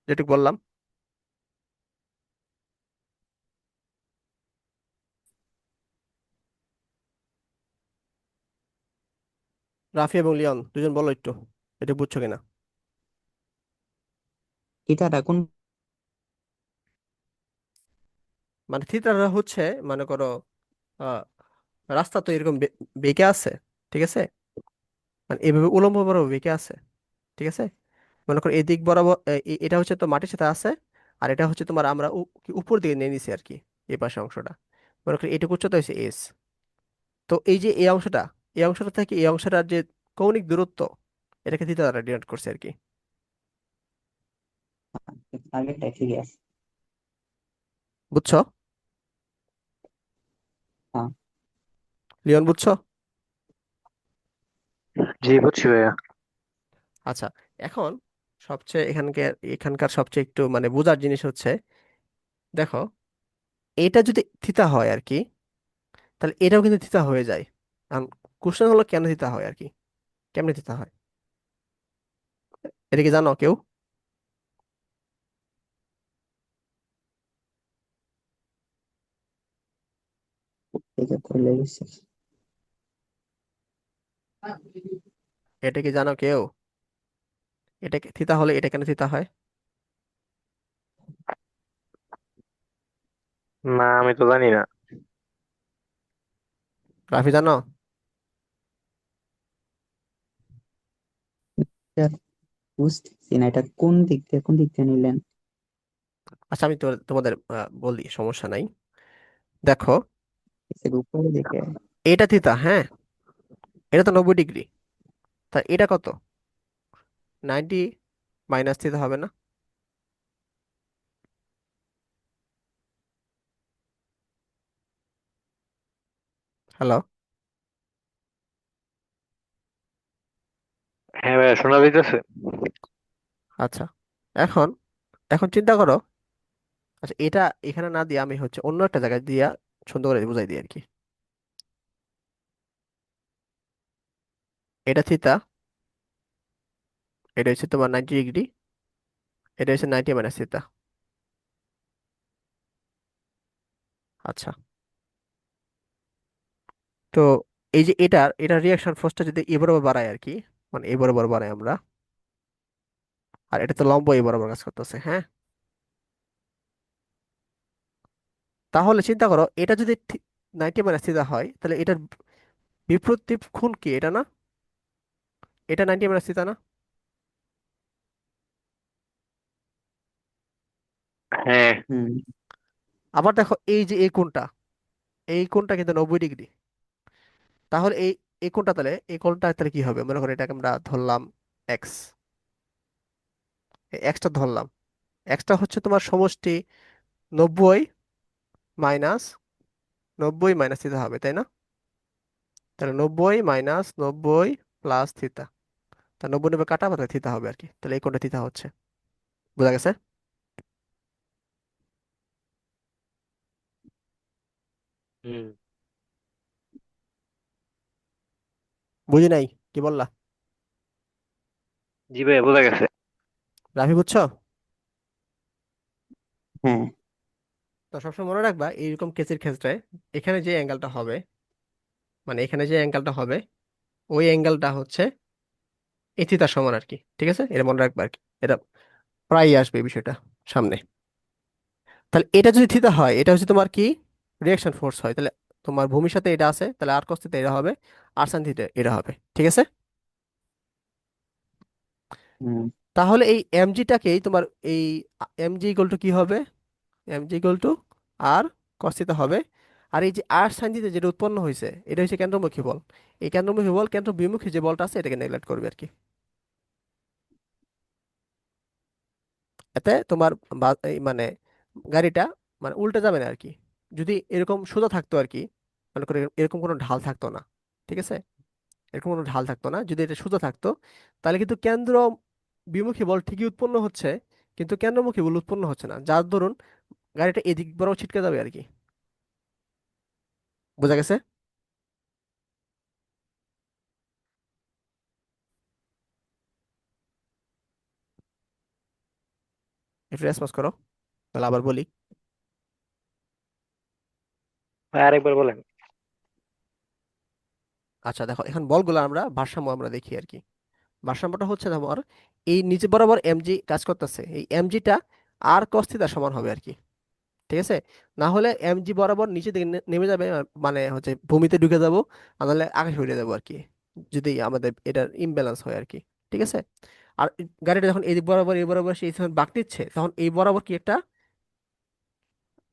যেটুকু বললাম? রাফি এবং লিওন দুজন বলো একটু, এটা বুঝছো কিনা। থিটাটা কোন? মানে থিতাটা হচ্ছে, মনে করো আহ রাস্তা তো এরকম বেঁকে আছে, ঠিক আছে, মানে এভাবে উলম্ব বরাবর বেঁকে আছে, ঠিক আছে। মনে করো এই দিক বরাবর এটা হচ্ছে তো মাটির সাথে আছে, আর এটা হচ্ছে তোমার আমরা উপর দিকে নিয়ে নিছি আর কি, এই পাশে অংশটা। মনে করো এটুকু উচ্চতা হচ্ছে এস। তো এই যে এই অংশটা থেকে এই অংশটার যে কৌণিক দূরত্ব, এটাকে থিটা দ্বারা ডিনোট করছে আর কি। আগেরটাই ঠিক আছে। বুঝছো? হ্যাঁ। লিওন বুঝছো? জি বুঝছি ভাইয়া। আচ্ছা, এখন সবচেয়ে এখানকার এখানকার সবচেয়ে একটু মানে বোঝার জিনিস হচ্ছে, দেখো, এটা যদি থিতা হয় আর কি, তাহলে এটাও কিন্তু থিতা হয়ে যায়। এখন কোশ্চেন হলো কেন থিতা হয় আর কি, কেমনে থিতা হয়, এটা কি জানো কেউ? ঠিক আছে, চলে গেছে। এটা কি জানো কেউ, এটা থিতা হলে এটা কেন থিতা হয়? না আমি তো জানি না। রাফি জানো? এটা বুঝতেছি না, এটা কোন দিক দিয়ে নিলেন? আচ্ছা আমি তোমাদের বলি, সমস্যা নাই। দেখো, এর উপরে দিকে। এটা থিতা, হ্যাঁ, এটা তো 90 ডিগ্রি, তা এটা কত? 90 মাইনাস থিতা হবে না? হ্যালো? হ্যাঁ ভাইয়া শোনা যাইতেছে। আচ্ছা, এখন এখন চিন্তা করো। আচ্ছা, এটা এখানে না দিয়ে আমি হচ্ছে অন্য একটা জায়গায় দিয়া সুন্দর করে বুঝাই দিই আর কি। এটা থিতা, এটা হচ্ছে তোমার 90 ডিগ্রি, এটা হচ্ছে 90 মাইনাস থিতা। আচ্ছা, তো এই যে এটা রিয়াকশন ফোর্সটা যদি এ বরাবর বাড়ায় আর কি, মানে এ বরাবর বাড়াই আমরা, আর এটা তো লম্ব এ বরাবর কাজ করতেছে, হ্যাঁ। তাহলে চিন্তা করো, এটা যদি 90 মাইনাস থিটা হয়, তাহলে এটার বিপরীত কোণ কি, এটা না? এটা 90 মাইনাস থিটা না? হ্যাঁ। হুম। আবার দেখো এই যে এই কোণটা কিন্তু 90 ডিগ্রি। তাহলে এই কোণটা, তাহলে এই কোণটা তাহলে কি হবে, মনে করো এটাকে আমরা ধরলাম এক্স, এক্সটা ধরলাম, এক্সটা হচ্ছে তোমার সমষ্টি 90 মাইনাস 90 মাইনাস থিটা হবে, তাই না? তাহলে 90 মাইনাস 90 প্লাস থিটা, তা 90 90 কাটা বাদ থিতা হবে আর কি, তাহলে এই কোণটা থিতা হচ্ছে। বোঝা গেছে? হুম। বুঝি নাই, কি বললা? জি ভাইয়া বোঝা গেছে। রাফি বুঝছো? হ্যাঁ। তো সবসময় মনে রাখবা এইরকম কেসের ক্ষেত্রে এখানে যে অ্যাঙ্গেলটা হবে, মানে এখানে যে অ্যাঙ্গেলটা হবে, ওই অ্যাঙ্গেলটা হচ্ছে এই থিতার সমান আর কি, ঠিক আছে, এটা মনে রাখবা আর কি। এটা প্রায়ই আসবে এই বিষয়টা সামনে। তাহলে এটা যদি থিতা হয়, এটা হচ্ছে তোমার কি, রিয়াকশন ফোর্স হয়, তাহলে তোমার ভূমির সাথে এটা আছে, তাহলে আর কস থিটা এটা হবে, আর সাইন থিটা এটা হবে, ঠিক আছে। হুম। তাহলে এই এমজিটাকেই তোমার এই এমজি ইকুয়াল টু কি হবে, mg equal to R cos theta হবে। আর এই যে আর সাইন থিটা যেটা উৎপন্ন হয়েছে, এটা হচ্ছে কেন্দ্রমুখী বল। এই কেন্দ্রমুখী বল কেন্দ্র বিমুখী যে বলটা আছে এটাকে নেগলেক্ট করবে আর কি। এতে তোমার এই মানে গাড়িটা মানে উল্টে যাবে না আর কি। যদি এরকম সোজা থাকতো আর কি, মনে করে এরকম কোনো ঢাল থাকতো না, ঠিক আছে, এরকম কোনো ঢাল থাকতো না, যদি এটা সোজা থাকতো, তাহলে কিন্তু কেন্দ্র বিমুখী বল ঠিকই উৎপন্ন হচ্ছে, কিন্তু কেন্দ্রমুখী বল উৎপন্ন হচ্ছে না, যার দরুন গাড়িটা এদিক বরাবর ছিটকে যাবে আর কি। বোঝা গেছে? একটু রেসপন্স করো, তাহলে আবার বলি। ভাই আরেকবার বলেন। আচ্ছা দেখো, এখন বলগুলো আমরা ভারসাম্য আমরা দেখি আর কি। ভারসাম্যটা হচ্ছে তোমার এই নিচে বরাবর এমজি কাজ করতেছে, এই এমজিটা আর cos থিটা সমান হবে আর কি। ঠিক আছে, না হলে এমজি বরাবর নিচে দিকে নেমে যাবে, মানে হচ্ছে ভূমিতে ঢুকে যাব, আর নাহলে আকাশে উড়ে যাবো আর কি, যদি আমাদের এটার ইমব্যালেন্স হয় আর কি। ঠিক আছে, আর গাড়িটা যখন এই বরাবর এই বরাবর সেই যখন বাঁক নিচ্ছে, তখন এই বরাবর কি একটা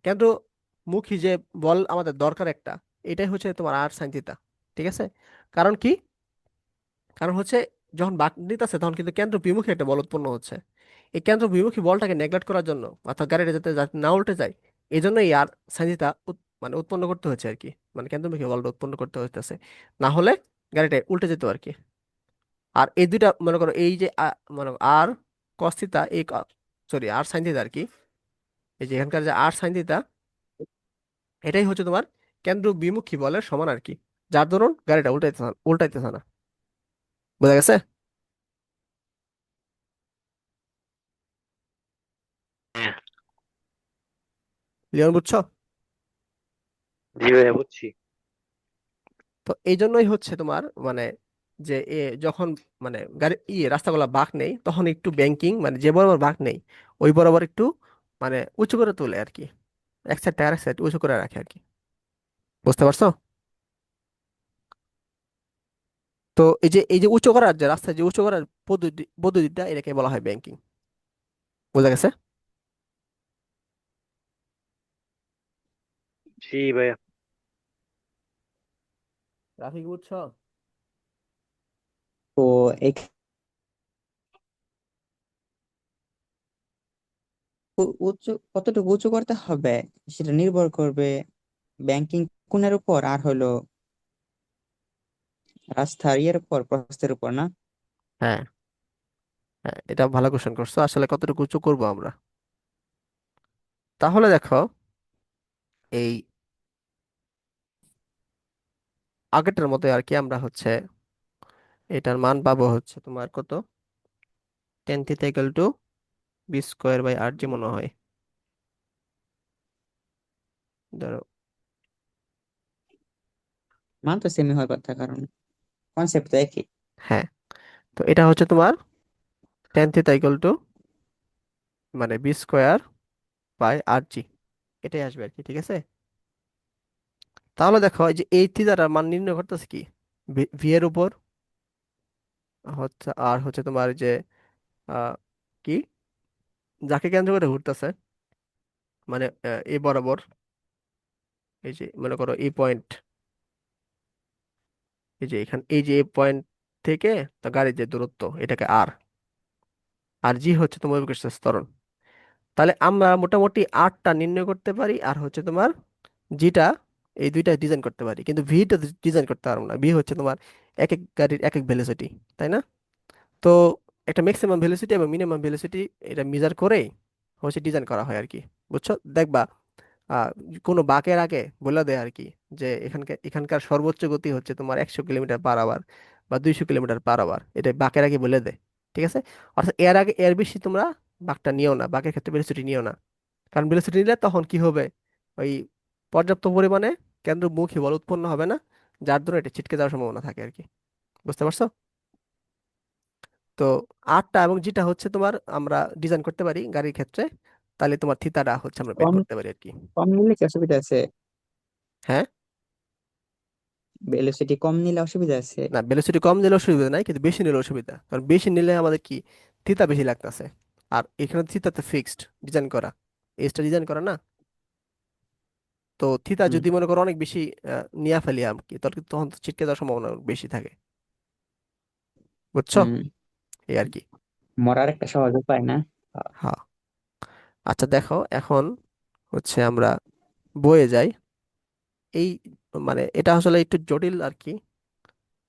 কেন্দ্রমুখী যে বল আমাদের দরকার একটা, এটাই হচ্ছে তোমার আর সাইন থিটা। ঠিক আছে, কারণ কি, কারণ হচ্ছে যখন বাঁক নিতেছে তখন কিন্তু কেন্দ্র বিমুখী একটা বল উৎপন্ন হচ্ছে। এই কেন্দ্র বিমুখী বলটাকে নেগলেক্ট করার জন্য, অর্থাৎ গাড়িটা যাতে যাতে না উল্টে যায়, এই জন্য এই আর সাইন থিটা মানে উৎপন্ন করতে হচ্ছে আর কি, মানে কেন্দ্রমুখী বলটা উৎপন্ন করতে হচ্ছে, না হলে গাড়িটা উল্টে যেত আর কি। আর এই দুইটা মনে করো, এই যে মনে করো আর কস থিটা, এই সরি আর সাইন থিটা আর কি, এই যে এখানকার যে আর সাইন থিটা, এটাই হচ্ছে তোমার কেন্দ্র বিমুখী বলের সমান আর কি, যার দরুন গাড়িটা উল্টাইতেছে না। বোঝা গেছে? হ্যাঁ। লিওন, বুঝছো? জি ভাইয়া বুঝছি। তো এই জন্যই হচ্ছে তোমার মানে যে যখন মানে গাড়ি রাস্তাগুলো বাঁক নেই, তখন একটু ব্যাংকিং মানে যে বরাবর বাঁক নেই ওই বরাবর একটু মানে উঁচু করে তোলে আর কি, এক সাইড আর এক সাইড উঁচু করে রাখে আর কি। বুঝতে পারছো? তো এই যে উঁচু করার যে রাস্তায় যে উঁচু করার পদ্ধতিটা, এটাকে বলা হয় ব্যাংকিং। বোঝা গেছে? জি ভাইয়া। রাফি, বুঝছো? তো এই উঁচু কতটুকু উঁচু করতে হবে সেটা নির্ভর করবে ব্যাংকিং কোণের উপর, আর হলো রাস্তার ইয়ের উপর, প্রস্থের উপর, না? হ্যাঁ, হ্যাঁ, এটা ভালো কোশ্চেন করছো, আসলে কতটুকু উঁচু করবো আমরা। তাহলে দেখো, এই আগেরটার মতো আর কি, আমরা হচ্ছে এটার মান পাবো হচ্ছে তোমার কত, tan theta equal to V square by R G মনে হয়। ধরো, মান তো সেমই হওয়ার কথা, কারণ কনসেপ্ট তো একই। হ্যাঁ, তো এটা হচ্ছে তোমার টেন থিটা ইকুয়াল টু মানে বি স্কোয়ার বাই আর জি, এটাই আসবে আর কি। ঠিক আছে, তাহলে দেখো এই যে এই থিটাটার মান নির্ণয় করতেছে কি, ভি এর উপর হচ্ছে, আর হচ্ছে তোমার যে আহ, কি যাকে কেন্দ্র করে ঘুরতেছে, মানে এই বরাবর, এই যে মনে করো এই পয়েন্ট, এই যে এখান এই যে এই পয়েন্ট থেকে তা গাড়ির যে দূরত্ব, এটাকে আর, আর জি হচ্ছে তোমার অভিকর্ষের ত্বরণ। তাহলে আমরা মোটামুটি আরটা নির্ণয় করতে পারি, আর হচ্ছে তোমার জিটা, এই দুইটা ডিজাইন করতে পারি, কিন্তু ভিটা ডিজাইন করতে পারবো না। ভি হচ্ছে তোমার এক এক গাড়ির এক এক ভেলোসিটি, তাই না? তো একটা ম্যাক্সিমাম ভেলোসিটি এবং মিনিমাম ভেলোসিটি এটা মেজার করেই হচ্ছে ডিজাইন করা হয় আর কি। বুঝছো? দেখবা আহ কোনো বাঁকের আগে বলে দেয় আর কি, যে এখানকার সর্বোচ্চ গতি হচ্ছে তোমার 100 কিলোমিটার পার আওয়ার বা 200 কিলোমিটার পার আওয়ার, এটা বাঁকের আগে বলে দেয়। ঠিক আছে, অর্থাৎ এর আগে এর বেশি তোমরা বাঁকটা নিও না, বাঁকের ক্ষেত্রে ভেলোসিটি নিও না। কারণ ভেলোসিটি নিলে তখন কি হবে, ওই পর্যাপ্ত পরিমাণে কেন্দ্রমুখী বল উৎপন্ন হবে না, যার জন্য এটা ছিটকে যাওয়ার সম্ভাবনা থাকে আর কি। বুঝতে পারছো? তো আরটা এবং যেটা হচ্ছে তোমার আমরা ডিজাইন করতে পারি গাড়ির ক্ষেত্রে, তাহলে তোমার থিতাটা হচ্ছে আমরা বের কম করতে পারি আর কি। কম নিলে কি অসুবিধা আছে? হ্যাঁ, ভেলোসিটি কম নিলে অসুবিধা আছে? না ভেলোসিটি কম নিলে অসুবিধা নাই, কিন্তু বেশি নিলে অসুবিধা, কারণ বেশি নিলে আমাদের কি থিতা বেশি লাগতেছে। আর এখানে থিতাতে ফিক্সড ডিজাইন করা, এজটা ডিজাইন করা না। তো থিতা হুম। যদি মনে করো অনেক বেশি নিয়ে ফেলি আর কি, তখন তো ছিটকে যাওয়ার সম্ভাবনা বেশি থাকে। বুঝছো? হুম। এই আর কি। মরার একটা সহজ উপায়, না? হ্যাঁ, আচ্ছা দেখো, এখন হচ্ছে আমরা বয়ে যাই এই, মানে এটা আসলে একটু জটিল আর কি,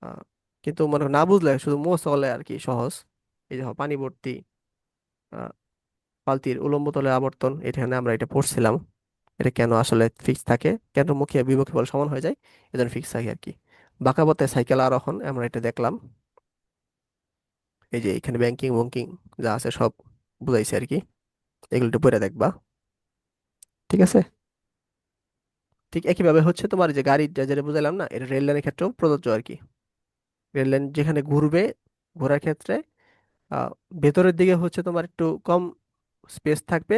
আহ, কিন্তু মানে না বুঝলে শুধু মোষ চলে আর কি সহজ। এই যে পানি ভর্তি আহ, বালতির উলম্ব তলে আবর্তন, এখানে আমরা এটা পড়ছিলাম। এটা কেন আসলে ফিক্স থাকে, কেন মুখে বিমুখে বল সমান হয়ে যায়, এজন্য ফিক্স থাকে আর কি। বাঁকা পথে সাইকেল আরোহণ আমরা এটা দেখলাম, এই যে এখানে ব্যাংকিং বঙ্কিং যা আছে সব বুঝাইছে আর কি, এগুলো একটু পড়ে দেখবা। ঠিক আছে? ঠিক একইভাবে হচ্ছে তোমার যে গাড়ি যেটা বুঝাইলাম না, এটা রেল লাইনের ক্ষেত্রেও প্রযোজ্য আর কি। রেল লাইন যেখানে ঘুরবে, ঘোরার ক্ষেত্রে আহ, ভেতরের দিকে হচ্ছে তোমার একটু কম স্পেস থাকবে,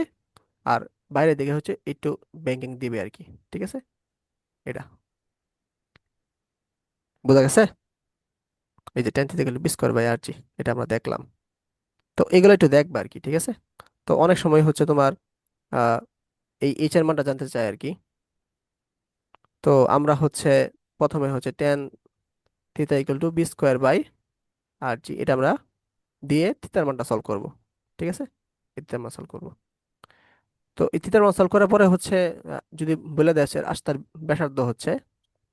আর বাইরের দিকে হচ্ছে একটু ব্যাংকিং দিবে আর কি। ঠিক আছে, এটা বোঝা গেছে? এই যে 10 থেকে B square by R G, এটা আমরা দেখলাম। তো এগুলো একটু দেখবা আর কি, ঠিক আছে? তো অনেক সময় হচ্ছে তোমার আহ এই এইচ এর মানটা জানতে চাই আর কি। তো আমরা হচ্ছে প্রথমে হচ্ছে 10 theta equal to V square by R G, এটা আমরা দিয়ে থিটার মানটা সলভ করব। ঠিক আছে, এই থিটার মান সলভ করব। তো এই থিটার মান সলভ করার পরে হচ্ছে যদি বলে দেয় রাস্তার ব্যাসার্ধ হচ্ছে,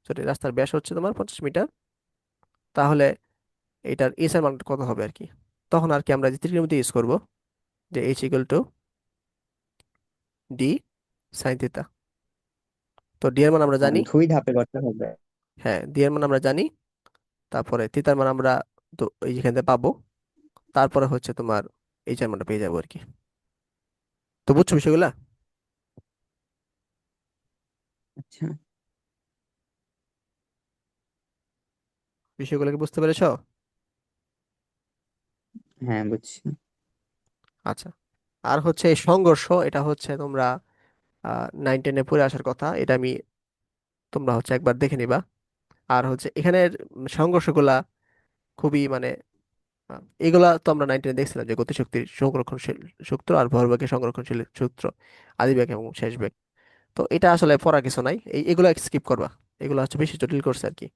সরি রাস্তার ব্যাস হচ্ছে তোমার 50 মিটার, তাহলে এটার এস এর মানটা কত হবে আর কি। তখন আর কি আমরা যে ত্রিকোণমিতি ইউজ করব, যে H equal to D sine theta. তো ডি এর মান আমরা জানি। দুই ধাপে করতে হবে। হ্যাঁ, ডি এর মান আমরা জানি, তারপরে থিতার মান আমরা তো এই যেখান থেকে পাবো, তারপরে হচ্ছে তোমার এইচ এর মানটা পেয়ে যাবো আর কি। তো বুঝছো বিষয়গুলা? আচ্ছা। বিষয়গুলো কি বুঝতে পেরেছো? হ্যাঁ, বুঝছি। আচ্ছা। আর হচ্ছে এই সংঘর্ষ, এটা হচ্ছে তোমরা 9-10-এ পড়ে আসার কথা, এটা আমি তোমরা হচ্ছে একবার দেখে নিবা। আর হচ্ছে এখানের সংঘর্ষগুলা খুবই মানে এগুলা তো আমরা 9-10-এ দেখছিলাম, যে গতিশক্তির সংরক্ষণশীল সূত্র আর ভরবেগের সংরক্ষণশীল সূত্র, আদি বেগ এবং শেষ বেগ। তো এটা আসলে পড়ার কিছু নাই, এগুলো স্কিপ করবা। এগুলো হচ্ছে বেশি জটিল করছে আর কি,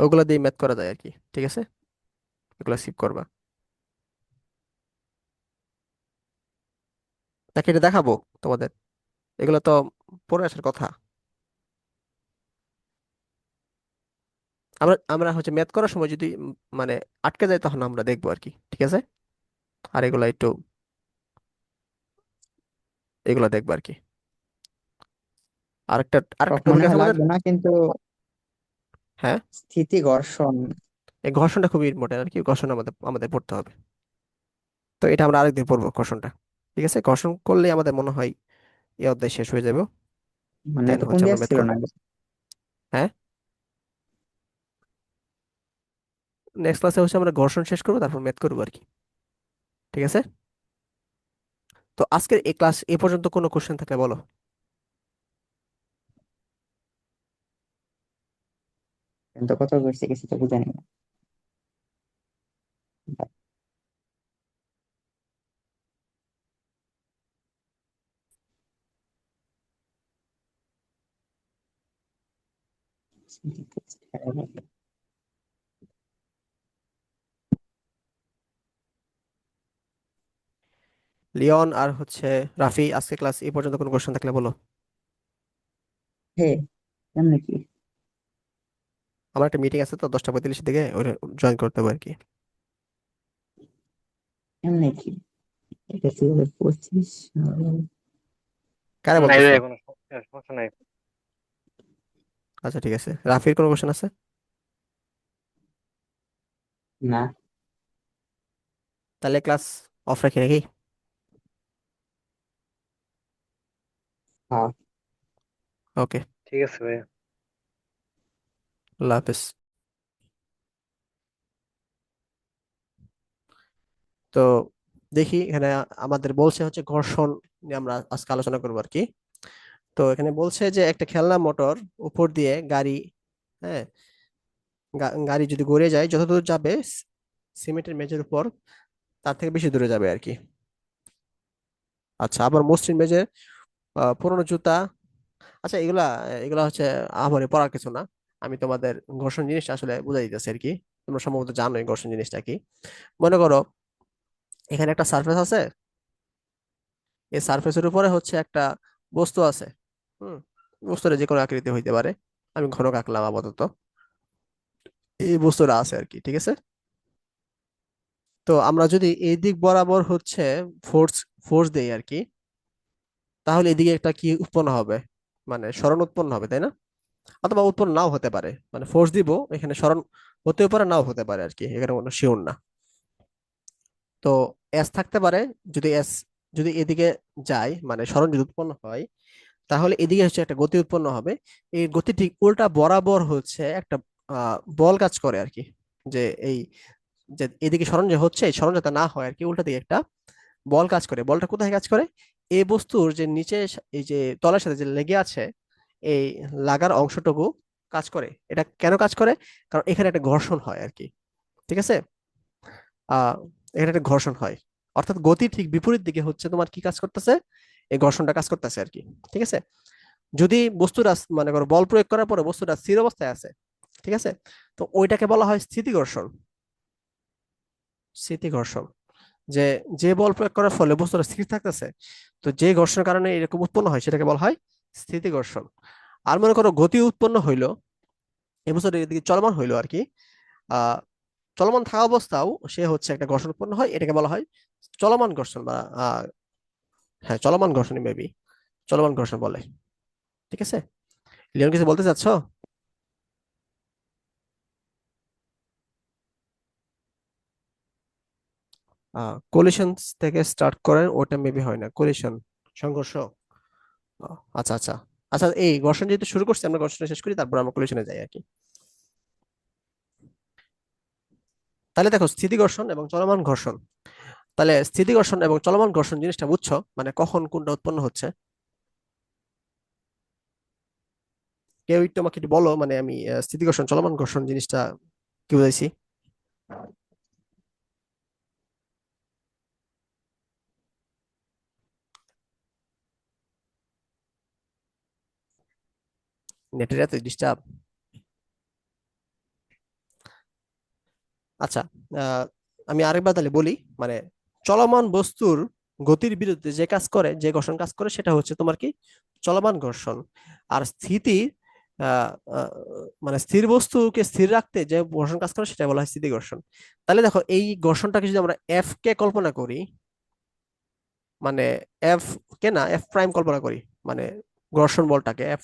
ওগুলো দিয়ে ম্যাথ করা যায় আর কি। ঠিক আছে, এগুলো স্কিপ করবা। নাকি এটা দেখাবো তোমাদের? এগুলো তো পড়ে আসার কথা। আমরা আমরা হচ্ছে ম্যাথ করার সময় যদি মানে আটকে যায়, তখন আমরা দেখবো আর কি। ঠিক আছে, আর এগুলো একটু এগুলো দেখবো আর কি। আরেকটা আরেকটা শখ টপিক মনে আছে হয় আমাদের। লাগবে না কিন্তু। হ্যাঁ, স্থিতি ঘর্ষণ। এই ঘর্ষণটা খুবই ইম্পর্টেন্ট আর কি, ঘর্ষণ আমাদের আমাদের পড়তে হবে। তো এটা আমরা আরেকদিন পড়বো ঘর্ষণটা। ঠিক আছে, ঘর্ষণ করলে আমাদের মনে হয় এই অধ্যায় শেষ হয়ে যাবে। মানে দেন এতক্ষণ হচ্ছে দিয়ে আমরা ম্যাথ ছিল করবো। না। হ্যাঁ, নেক্সট ক্লাসে হচ্ছে আমরা ঘর্ষণ শেষ করবো, তারপর ম্যাথ করবো আর কি। ঠিক আছে, তো আজকের এই ক্লাস এ পর্যন্ত কোনো কোশ্চেন থাকলে বলো। কিন্তু কত করছে কিছু তো বুঝানি না। লিওন আর হচ্ছে রাফি, আজকে ক্লাস এই পর্যন্ত কোনো কোশ্চেন থাকলে বলো। হে, কেমনে কি? আমার একটা মিটিং আছে তো 10টা 45 দিকে, ওটা জয়েন করতে হবে আর কি। কেমনে কি? এটা 2025 কারে নাই রে, বলতেছো? কোনো সমস্যা নাই। আচ্ছা ঠিক আছে, রাফির কোনো কোশ্চেন আছে? না। তাহলে ক্লাস অফ রাখি নাকি? হ্যাঁ। ওকে, ঠিক আছে ভাই। আল্লাহ হাফেজ। তো দেখি এখানে আমাদের বলছে হচ্ছে ঘর্ষণ নিয়ে আমরা আজকে আলোচনা করবো আর কি। তো এখানে বলছে যে একটা খেলনা মোটর উপর দিয়ে গাড়ি, হ্যাঁ, গাড়ি যদি গড়িয়ে যায়, যত দূর যাবে সিমেন্টের মেঝের উপর তার থেকে বেশি দূরে যাবে আর কি। আচ্ছা, আবার মসৃণ মেঝে, পুরোনো জুতা। আচ্ছা, এগুলা এগুলা হচ্ছে আমারই পড়ার কিছু না। আমি তোমাদের ঘর্ষণ জিনিসটা আসলে বুঝাই দিতেছি আর কি। তোমরা সম্ভবত জানোই ঘর্ষণ জিনিসটা কি। মনে করো এখানে একটা সারফেস আছে, এই সারফেসের উপরে হচ্ছে একটা বস্তু আছে। হুম, বস্তুটা যে কোনো আকৃতি হইতে পারে, আমি ঘনক আঁকলাম আপাতত। এই বস্তুটা আছে আর কি, ঠিক আছে? তো আমরা যদি এই দিক বরাবর হচ্ছে ফোর্স ফোর্স দেই আর কি, তাহলে এদিকে একটা কি উৎপন্ন হবে, মানে সরণ উৎপন্ন হবে, তাই না? অথবা উৎপন্ন নাও হতে পারে, মানে ফোর্স দিব এখানে সরণ হতেও পারে নাও হতে পারে আর কি, এখানে কোনো শিওর না। তো এস থাকতে পারে, যদি এস যদি এদিকে যায় মানে সরণ যদি উৎপন্ন হয়, তাহলে এদিকে হচ্ছে একটা গতি উৎপন্ন হবে। এই গতি ঠিক উল্টা বরাবর হচ্ছে একটা বল কাজ করে আর কি। যে এই যে এদিকে সরণ যে হচ্ছে, এই সরণ যাতে না হয় আর কি, উল্টা দিকে একটা বল কাজ করে। বলটা কোথায় কাজ করে? এই বস্তুর যে নিচে এই যে তলের সাথে যে লেগে আছে, এই লাগার অংশটুকু কাজ করে। এটা কেন কাজ করে? কারণ এখানে একটা ঘর্ষণ হয় আর কি। ঠিক আছে? আহ এখানে একটা ঘর্ষণ হয়, অর্থাৎ গতি ঠিক বিপরীত দিকে হচ্ছে তোমার কি কাজ করতেছে, এই ঘর্ষণটা কাজ করতেছে আর কি। ঠিক আছে? যদি বস্তুটা মনে করো বল প্রয়োগ করার পরে বস্তুটা স্থির অবস্থায় আছে, ঠিক আছে, তো ওইটাকে বলা হয় স্থিতি ঘর্ষণ। স্থিতি ঘর্ষণ, যে যে বল প্রয়োগ করার ফলে বস্তুটা স্থির থাকতেছে, তো যে ঘর্ষণের কারণে এরকম উৎপন্ন হয় সেটাকে বলা হয় স্থিতি ঘর্ষণ। আর মনে করো গতি উৎপন্ন হইলো, এই বস্তুটা এদিকে চলমান হইলো আর কি, আহ চলমান থাকা অবস্থাও সে হচ্ছে একটা ঘর্ষণ উৎপন্ন হয়, এটাকে বলা হয় চলমান ঘর্ষণ বা হ্যাঁ চলমান ঘর্ষণ মেবি, চলমান ঘর্ষণ বলে। ঠিক আছে? লিওন কিছু বলতে চাচ্ছ? কোলিশন থেকে স্টার্ট করেন, ওটা মেবি হয় না, কোলিশন সংঘর্ষ। আচ্ছা আচ্ছা। আচ্ছা, এই ঘর্ষণ যেহেতু শুরু করছি, আমরা ঘর্ষণটা শেষ করি, তারপর আমরা কোলিশনে যাই আর কি। তাহলে দেখো, স্থিতি ঘর্ষণ এবং চলমান ঘর্ষণ। তাহলে স্থিতি ঘর্ষণ এবং চলমান ঘর্ষণ জিনিসটা বুঝছো, মানে কখন কোনটা উৎপন্ন হচ্ছে? কেউ একটু আমাকে একটু বলো, মানে আমি স্থিতি ঘর্ষণ চলমান ঘর্ষণ জিনিসটা কি বুঝাইছি? নেটের এত ডিস্টার্ব। আচ্ছা, আহ, আমি আরেকবার তাহলে বলি। মানে চলমান বস্তুর গতির বিরুদ্ধে যে কাজ করে, যে ঘর্ষণ কাজ করে, সেটা হচ্ছে তোমার কি? চলমান ঘর্ষণ। আর স্থিতি আহ, আহ, মানে স্থির বস্তুকে স্থির রাখতে যে ঘর্ষণ কাজ করে, সেটা বলা হয় স্থিতি ঘর্ষণ। তাহলে দেখো, এই ঘর্ষণটাকে যদি আমরা এফ কে কল্পনা করি, মানে এফ কে না, এফ প্রাইম কল্পনা করি, মানে ঘর্ষণ বলটাকে এফ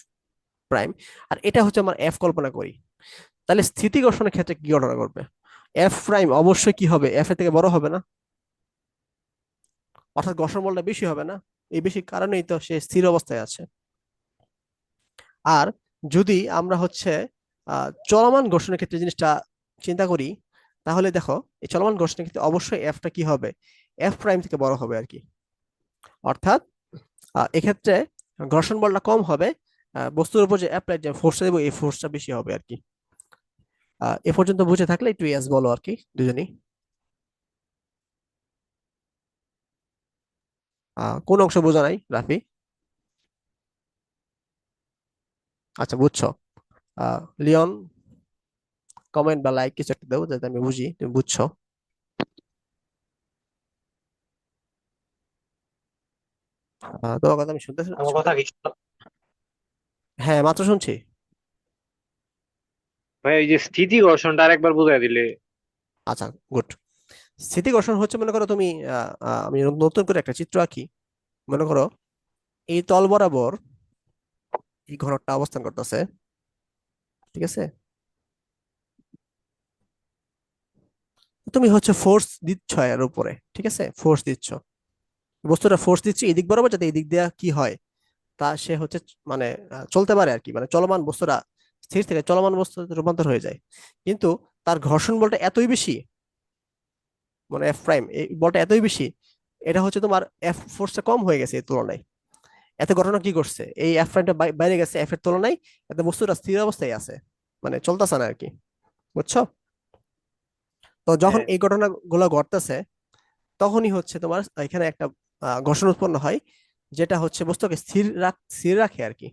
প্রাইম, আর এটা হচ্ছে আমার এফ কল্পনা করি, তাহলে স্থিতি ঘর্ষণের ক্ষেত্রে কি ঘটনা ঘটবে? এফ প্রাইম অবশ্যই কি হবে? এফ এর থেকে বড় হবে না? অর্থাৎ ঘর্ষণ বলটা বেশি হবে না? এই বেশি কারণেই তো সে স্থির অবস্থায় আছে। আর যদি আমরা হচ্ছে চলমান ঘর্ষণের ক্ষেত্রে জিনিসটা চিন্তা করি, তাহলে দেখো, এই চলমান ঘর্ষণের ক্ষেত্রে অবশ্যই এফটা কি হবে? এফ প্রাইম থেকে বড় হবে আর কি। অর্থাৎ এক্ষেত্রে ঘর্ষণ বলটা কম হবে, বস্তুর উপর যে অ্যাপ্লাইড যে ফোর্সটা দেবো, এই ফোর্সটা বেশি হবে আর কি। এ পর্যন্ত বুঝে থাকলে একটু ইয়েস বলো আর কি, দুজনেই। কোন অংশ বোঝা নাই, রাফি? আচ্ছা, বুঝছো। লিওন, কমেন্ট বা লাইক কিছু একটা দাও যাতে আমি বুঝি তুমি বুঝছো। তোমার কথা আমি শুনতে আমার শুনতে কথা কি হ্যাঁ, মাত্র শুনছি। ভাই, এই যে স্থিতি ঘর্ষণটা আরেকবার বুঝাই দিলে। আচ্ছা, গুড। স্থিতি ঘর্ষণ হচ্ছে, মনে করো তুমি আমি নতুন করে একটা চিত্র আঁকি। মনে করো এই তল বরাবর এই ঘনকটা অবস্থান করতেছে, ঠিক আছে? তুমি হচ্ছে ফোর্স দিচ্ছ এর উপরে, ঠিক আছে, ফোর্স দিচ্ছ, বস্তুটা ফোর্স দিচ্ছে এদিক বরাবর, যাতে এদিক দিয়ে কি হয়, তা সে হচ্ছে মানে চলতে পারে আর কি, মানে চলমান বস্তুটা স্থির থেকে চলমান বস্তুতে রূপান্তর হয়ে যায়। কিন্তু তার ঘর্ষণ বলটা এতই বেশি, মানে এফ প্রাইম এই বলটা এতই বেশি, এটা হচ্ছে তোমার এফ ফোর্সটা কম হয়ে গেছে এই তুলনায়। এত ঘটনা কি করছে, এই এফ প্রাইমটা বাইরে গেছে এফ এর তুলনায়, এত বস্তুটা স্থির অবস্থায় আছে, মানে চলতেছে না আর কি। বুঝছো? তো যখন হ্যাঁ, এই ঘটনাগুলো ঘটতেছে, তখনই হচ্ছে তোমার এখানে একটা ঘর্ষণ উৎপন্ন হয়, যেটা হচ্ছে বস্তুকে স্থির রাখে আর কি।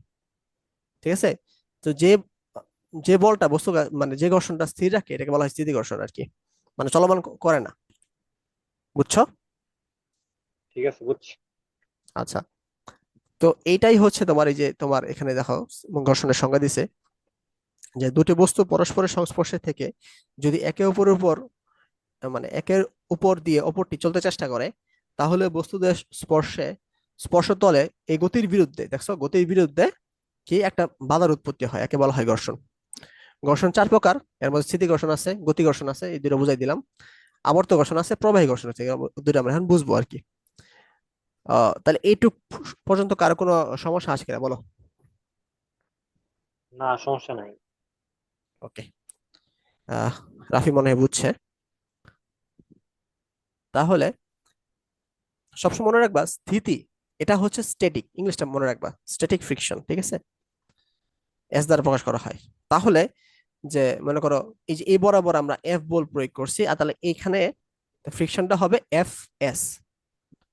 ঠিক আছে? তো যে যে বলটা বস্তু মানে যে ঘর্ষণটা স্থির রাখে, এটাকে বলা হয় স্থিতি ঘর্ষণ আর কি, মানে চলমান করে না। বুঝছো? ঠিক আছে, বুঝছি। আচ্ছা, তো এইটাই হচ্ছে তোমার, এই যে তোমার এখানে দেখো ঘর্ষণের সংজ্ঞা দিছে, যে দুটি বস্তু পরস্পরের সংস্পর্শে থেকে যদি একে অপরের উপর মানে একের উপর দিয়ে অপরটি চলতে চেষ্টা করে, তাহলে বস্তুদের স্পর্শতলে এই গতির বিরুদ্ধে, দেখছো, গতির বিরুদ্ধে কি একটা বাধার উৎপত্তি হয়, একে বলা হয় ঘর্ষণ। ঘর্ষণ চার প্রকার, এর মধ্যে স্থিতি ঘর্ষণ আছে, গতি ঘর্ষণ আছে, এই দুটো বুঝাই দিলাম। আবর্ত ঘর্ষণ আছে, প্রবাহী ঘর্ষণ আছে, এই দুটো আমরা এখন বুঝবো আর কি। তাহলে এইটুক পর্যন্ত কারো কোনো সমস্যা আছে কিনা বলো। না, সমস্যা নাই। ওকে। রাফি মনে হয় বুঝছে। তাহলে সবসময় মনে রাখবা স্থিতি এটা হচ্ছে স্ট্যাটিক, ইংলিশটা মনে রাখবা, স্ট্যাটিক ফ্রিকশন, ঠিক আছে, এস দ্বারা প্রকাশ করা হয়। তাহলে যে মনে করো এই যে এই বরাবর আমরা এফ বল প্রয়োগ করছি, আর তাহলে এইখানে ফ্রিকশনটা হবে এফ এস।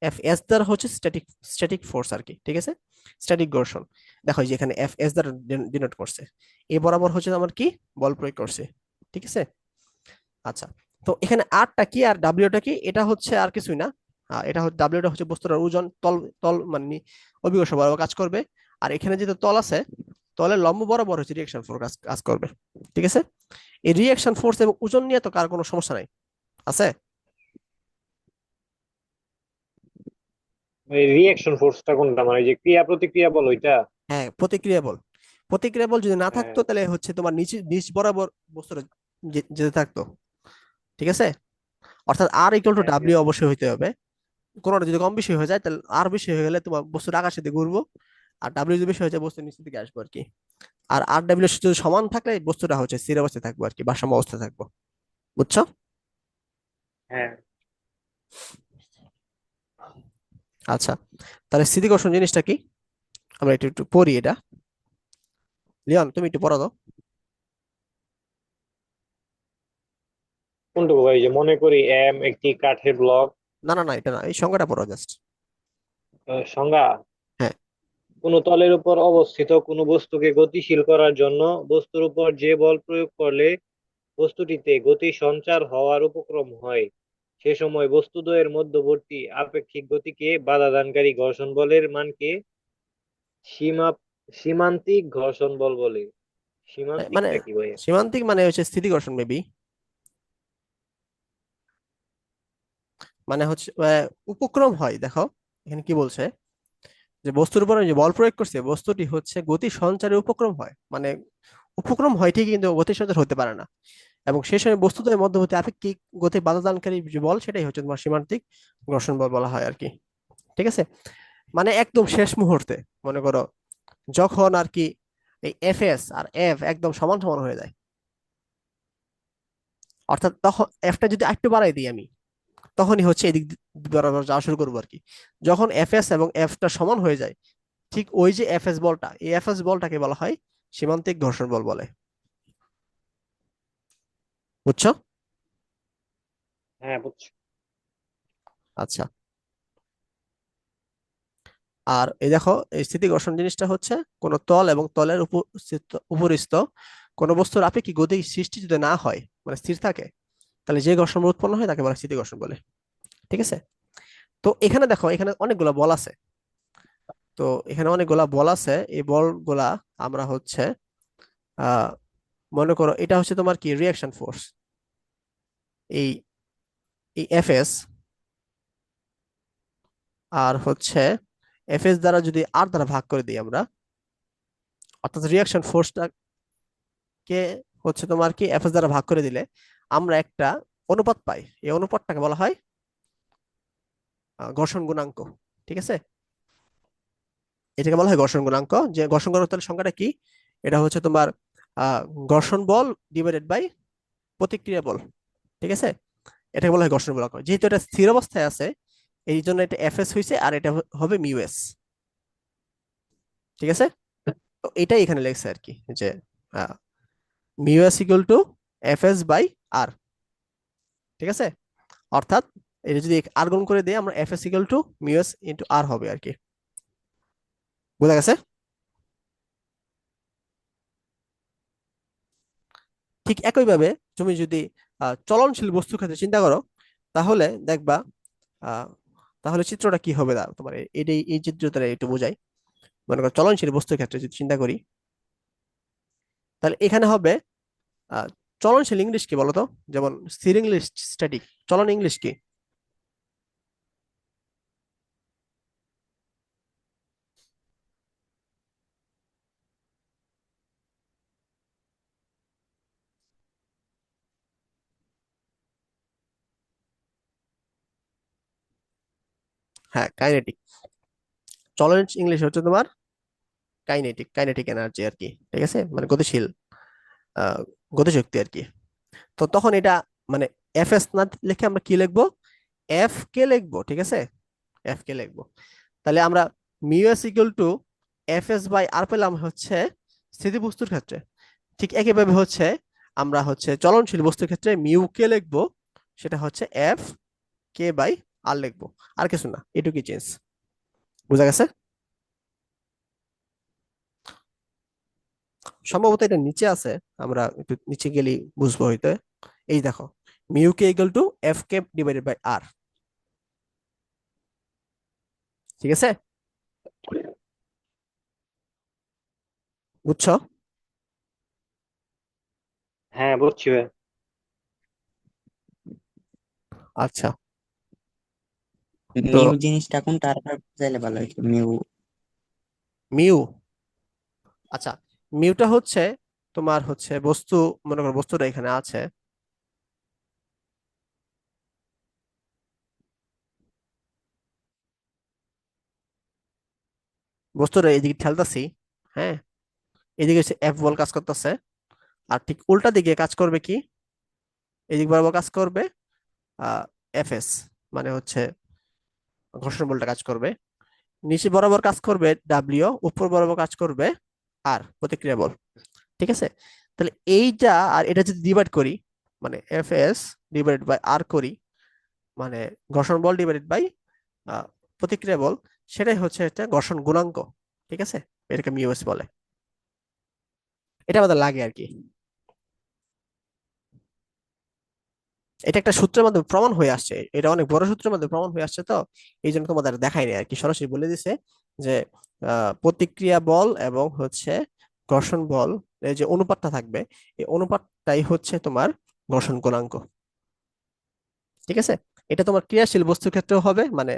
এফ এস দ্বারা হচ্ছে স্ট্যাটিক স্ট্যাটিক ফোর্স আর কি, ঠিক আছে, স্ট্যাটিক ঘর্ষণ। দেখো এই যে এখানে এফ এস দ্বারা ডিনোট করছে, এই বরাবর হচ্ছে আমার কি বল প্রয়োগ করছে, ঠিক আছে। আচ্ছা, তো এখানে আরটা কি আর ডাব্লিউটা কি, এটা হচ্ছে আর কিছুই না। এটা হচ্ছে ডাব্লিউটা হচ্ছে বস্তুর ওজন, তল তল মানে অভিকর্ষ বরাবর কাজ করবে। আর এখানে যেহেতু তল আছে, তলের লম্ব বরাবর হচ্ছে রিয়েকশন ফোর্স কাজ কাজ করবে, ঠিক আছে। এই রিয়েকশন ফোর্স এবং ওজন নিয়ে তো কার কোনো সমস্যা নাই, আছে? ওই রিয়েকশন ফোর্সটা কোনটা, মানে ওই যে ক্রিয়া প্রতিক্রিয়া বল ওইটা? হ্যাঁ, প্রতিক্রিয়া বল। প্রতিক্রিয়া বল যদি না হ্যাঁ, থাকতো তাহলে হচ্ছে তোমার নিচে নিচ বরাবর বস্তুটা যেতে থাকতো, ঠিক আছে। অর্থাৎ আর ইকুয়াল টু হ্যাঁ, ঠিক ডাব্লিউ আছে। অবশ্যই হইতে হবে। কোনোটা যদি কম বেশি হয়ে যায় তাহলে আর বেশি হয়ে গেলে তোমার বস্তুর আকাশের দিকে ঘুরবো, আর ডাব্লিউ যদি বেশি হয়ে যায় বস্তু নিচের দিকে আসবো আর কি। আর আর ডাব্লিউ যদি সমান থাকলে বস্তুটা হচ্ছে স্থির অবস্থায় থাকবো আর কি, ভারসাম্য অবস্থায় থাকবো, বুঝছো? হ্যাঁ, আচ্ছা, তাহলে স্থিতিকর্ষণ জিনিসটা কি আমরা একটু একটু পড়ি এটা। লিওন তুমি একটু পড়া দাও। কোনটুকু ভাই? যে মনে করি এম একটি কাঠের ব্লক। না না না, এটা না, এই সংজ্ঞাটা পড়ো জাস্ট। সংজ্ঞা: হ্যাঁ। কোনো তলের উপর অবস্থিত কোনো বস্তুকে গতিশীল করার জন্য বস্তুর উপর যে বল প্রয়োগ করলে বস্তুটিতে গতি সঞ্চার হওয়ার উপক্রম হয়, সে সময় বস্তুদ্বয়ের মধ্যবর্তী আপেক্ষিক গতিকে বাধাদানকারী ঘর্ষণ বলের মানকে সীমা সীমান্তিক ঘর্ষণ বল বলে। মানে সীমান্তিকটা কি ভাই? সীমান্তিক মানে হচ্ছে স্থিতিকর্ষণ মেবি, মানে হচ্ছে উপক্রম হয়। দেখো এখানে কি বলছে, যে বস্তুর উপর যে বল প্রয়োগ করছে বস্তুটি হচ্ছে গতি সঞ্চারে উপক্রম হয়, মানে উপক্রম হয় ঠিকই কিন্তু গতি সঞ্চার হতে পারে না। এবং সেই সময় বস্তুদের মধ্যবর্তী আপেক্ষিক গতি বাধাদানকারী যে বল সেটাই হচ্ছে তোমার সীমান্তিক ঘর্ষণ বল বলা হয় আর কি, ঠিক আছে। মানে একদম শেষ মুহূর্তে মনে করো যখন আর কি এই এফ এস আর এফ একদম সমান সমান হয়ে যায়, অর্থাৎ তখন এফটা যদি একটু বাড়াই দিই আমি, তখনই হচ্ছে এদিক বরাবর যাওয়া শুরু করবো আর কি। যখন এফ এস এবং এফটা সমান হয়ে যায়, ঠিক ওই যে এফ এস বলটা, এই এফ এস বলটাকে বলা হয় সীমান্তিক ঘর্ষণ বল বলে, বুঝছো? হ্যাঁ, বুঝছি। আচ্ছা, আর এই দেখো এই স্থিতি ঘর্ষণ জিনিসটা হচ্ছে কোন তল এবং তলের উপরিস্থ কোন বস্তুর আপেক্ষিক গতি সৃষ্টি যদি না হয়, মানে স্থির থাকে, তাহলে যে ঘর্ষণ উৎপন্ন হয় তাকে বলা স্থিতি ঘর্ষণ বলে, ঠিক আছে। তো এখানে দেখো এখানে অনেকগুলা বল আছে। তো এখানে অনেকগুলা বল আছে, এই বলগুলা আমরা হচ্ছে আহ মনে করো এটা হচ্ছে তোমার কি রিয়াকশন ফোর্স, এই এই এফ এস, আর হচ্ছে এফ এস দ্বারা যদি আর দ্বারা ভাগ করে দিই আমরা, অর্থাৎ রিয়াকশন ফোর্সটাকে হচ্ছে তোমার কি এফ এস দ্বারা ভাগ করে দিলে আমরা একটা অনুপাত পাই, এই অনুপাতটাকে বলা হয় ঘর্ষণ গুণাঙ্ক, ঠিক আছে। এটাকে বলা হয় ঘর্ষণ গুণাঙ্ক। যে ঘর্ষণ গুণাঙ্ক তাহলে সংখ্যাটা কি, এটা হচ্ছে তোমার আহ ঘর্ষণ বল ডিভাইডেড বাই প্রতিক্রিয়া বল, ঠিক আছে। এটাকে বলা হয় ঘর্ষণ গুণাঙ্ক। যেহেতু এটা স্থির অবস্থায় আছে এই জন্য এটা এফ এস হয়েছে, আর এটা হবে মিউ এস, ঠিক আছে। তো এটাই এখানে লেখছে আর কি, যে mu S equal to F S by R, ঠিক আছে। অর্থাৎ এটা যদি আর গুণ করে দিই আমরা F S equal to mu S into R হবে আর কি, বোঝা গেছে? ঠিক একইভাবে তুমি যদি চলনশীল বস্তুর ক্ষেত্রে চিন্তা করো, তাহলে দেখবা আহ, তাহলে চিত্রটা কি হবে তোমার এটাই এই চিত্রটা একটু বোঝাই। মনে করো চলনশীল বস্তুর ক্ষেত্রে যদি চিন্তা করি, তাহলে এখানে হবে আহ, চলনশীল ইংলিশ কি বলতো, যেমন স্থির ইংলিশ স্ট্যাটিক, চলন ইংলিশ কি? হ্যাঁ, কাইনেটিক। চলন ইংলিশ হচ্ছে তোমার কাইনেটিক এনার্জি আর কি, ঠিক আছে, মানে গতিশীল, আহ, গতিশক্তি আর কি। তো তখন এটা মানে এফ এস না লিখে আমরা কি লিখবো, এফ কে লিখবো, ঠিক আছে, এফ কে লিখবো। তাহলে আমরা mu S equal to F S by R পেলাম হচ্ছে স্থিতিবস্তুর ক্ষেত্রে। ঠিক একইভাবে হচ্ছে আমরা হচ্ছে চলনশীল বস্তুর ক্ষেত্রে মিউ কে লিখবো, সেটা হচ্ছে এফ কে বাই আর লিখবো, আর কিছু না, এটুকুই চেঞ্জ। বুঝা গেছে? সম্ভবত এটা নিচে আছে, আমরা একটু নিচে গেলেই বুঝবো হইতে। এই দেখো, মিউ কে ইকুয়াল টু এফ কে ডিভাইডেড বাই আর, ঠিক আছে, বুঝছো? হ্যাঁ, বুঝছি ভাই। আচ্ছা। তো মিউ জিনিসটা কোনটা আর চাইলে ভালো হইতো মিউ। মিউ, আচ্ছা, মিউটা হচ্ছে তোমার হচ্ছে বস্তু, মনে করো বস্তুটা এখানে আছে, বস্তুটা এইদিকে ঠেলতাছি, হ্যাঁ, এদিকে হচ্ছে এফ বল কাজ করতেছে, আর ঠিক উল্টা দিকে কাজ করবে কি, এদিক বরাবর কাজ করবে এফ এস, মানে হচ্ছে ঘর্ষণ বলটা কাজ করবে, নিচে বরাবর কাজ করবে ডাব্লিউ, উপর বরাবর কাজ করবে আর প্রতিক্রিয়া বল, ঠিক আছে। তাহলে এইটা আর এটা যদি ডিভাইড করি, মানে এফ এস ডিভাইডেড বাই আর করি, মানে ঘর্ষণ বল ডিভাইডেড বাই প্রতিক্রিয়া বল, সেটাই হচ্ছে একটা ঘর্ষণ গুণাঙ্ক, ঠিক আছে, এটাকে মিউএস বলে। এটা আমাদের লাগে আর কি, এটা একটা সূত্রের মাধ্যমে প্রমাণ হয়ে আসছে, এটা অনেক বড় সূত্রের মধ্যে প্রমাণ হয়ে আসছে, তো এই জন্য তোমাদের দেখায়নি আর কি, সরাসরি বলে দিছে যে প্রতিক্রিয়া বল এবং হচ্ছে ঘর্ষণ বল এর যে অনুপাতটা থাকবে, এই অনুপাতটাই হচ্ছে তোমার ঘর্ষণ গুণাঙ্ক, ঠিক আছে। এটা তোমার ক্রিয়াশীল বস্তুর ক্ষেত্রেও হবে, মানে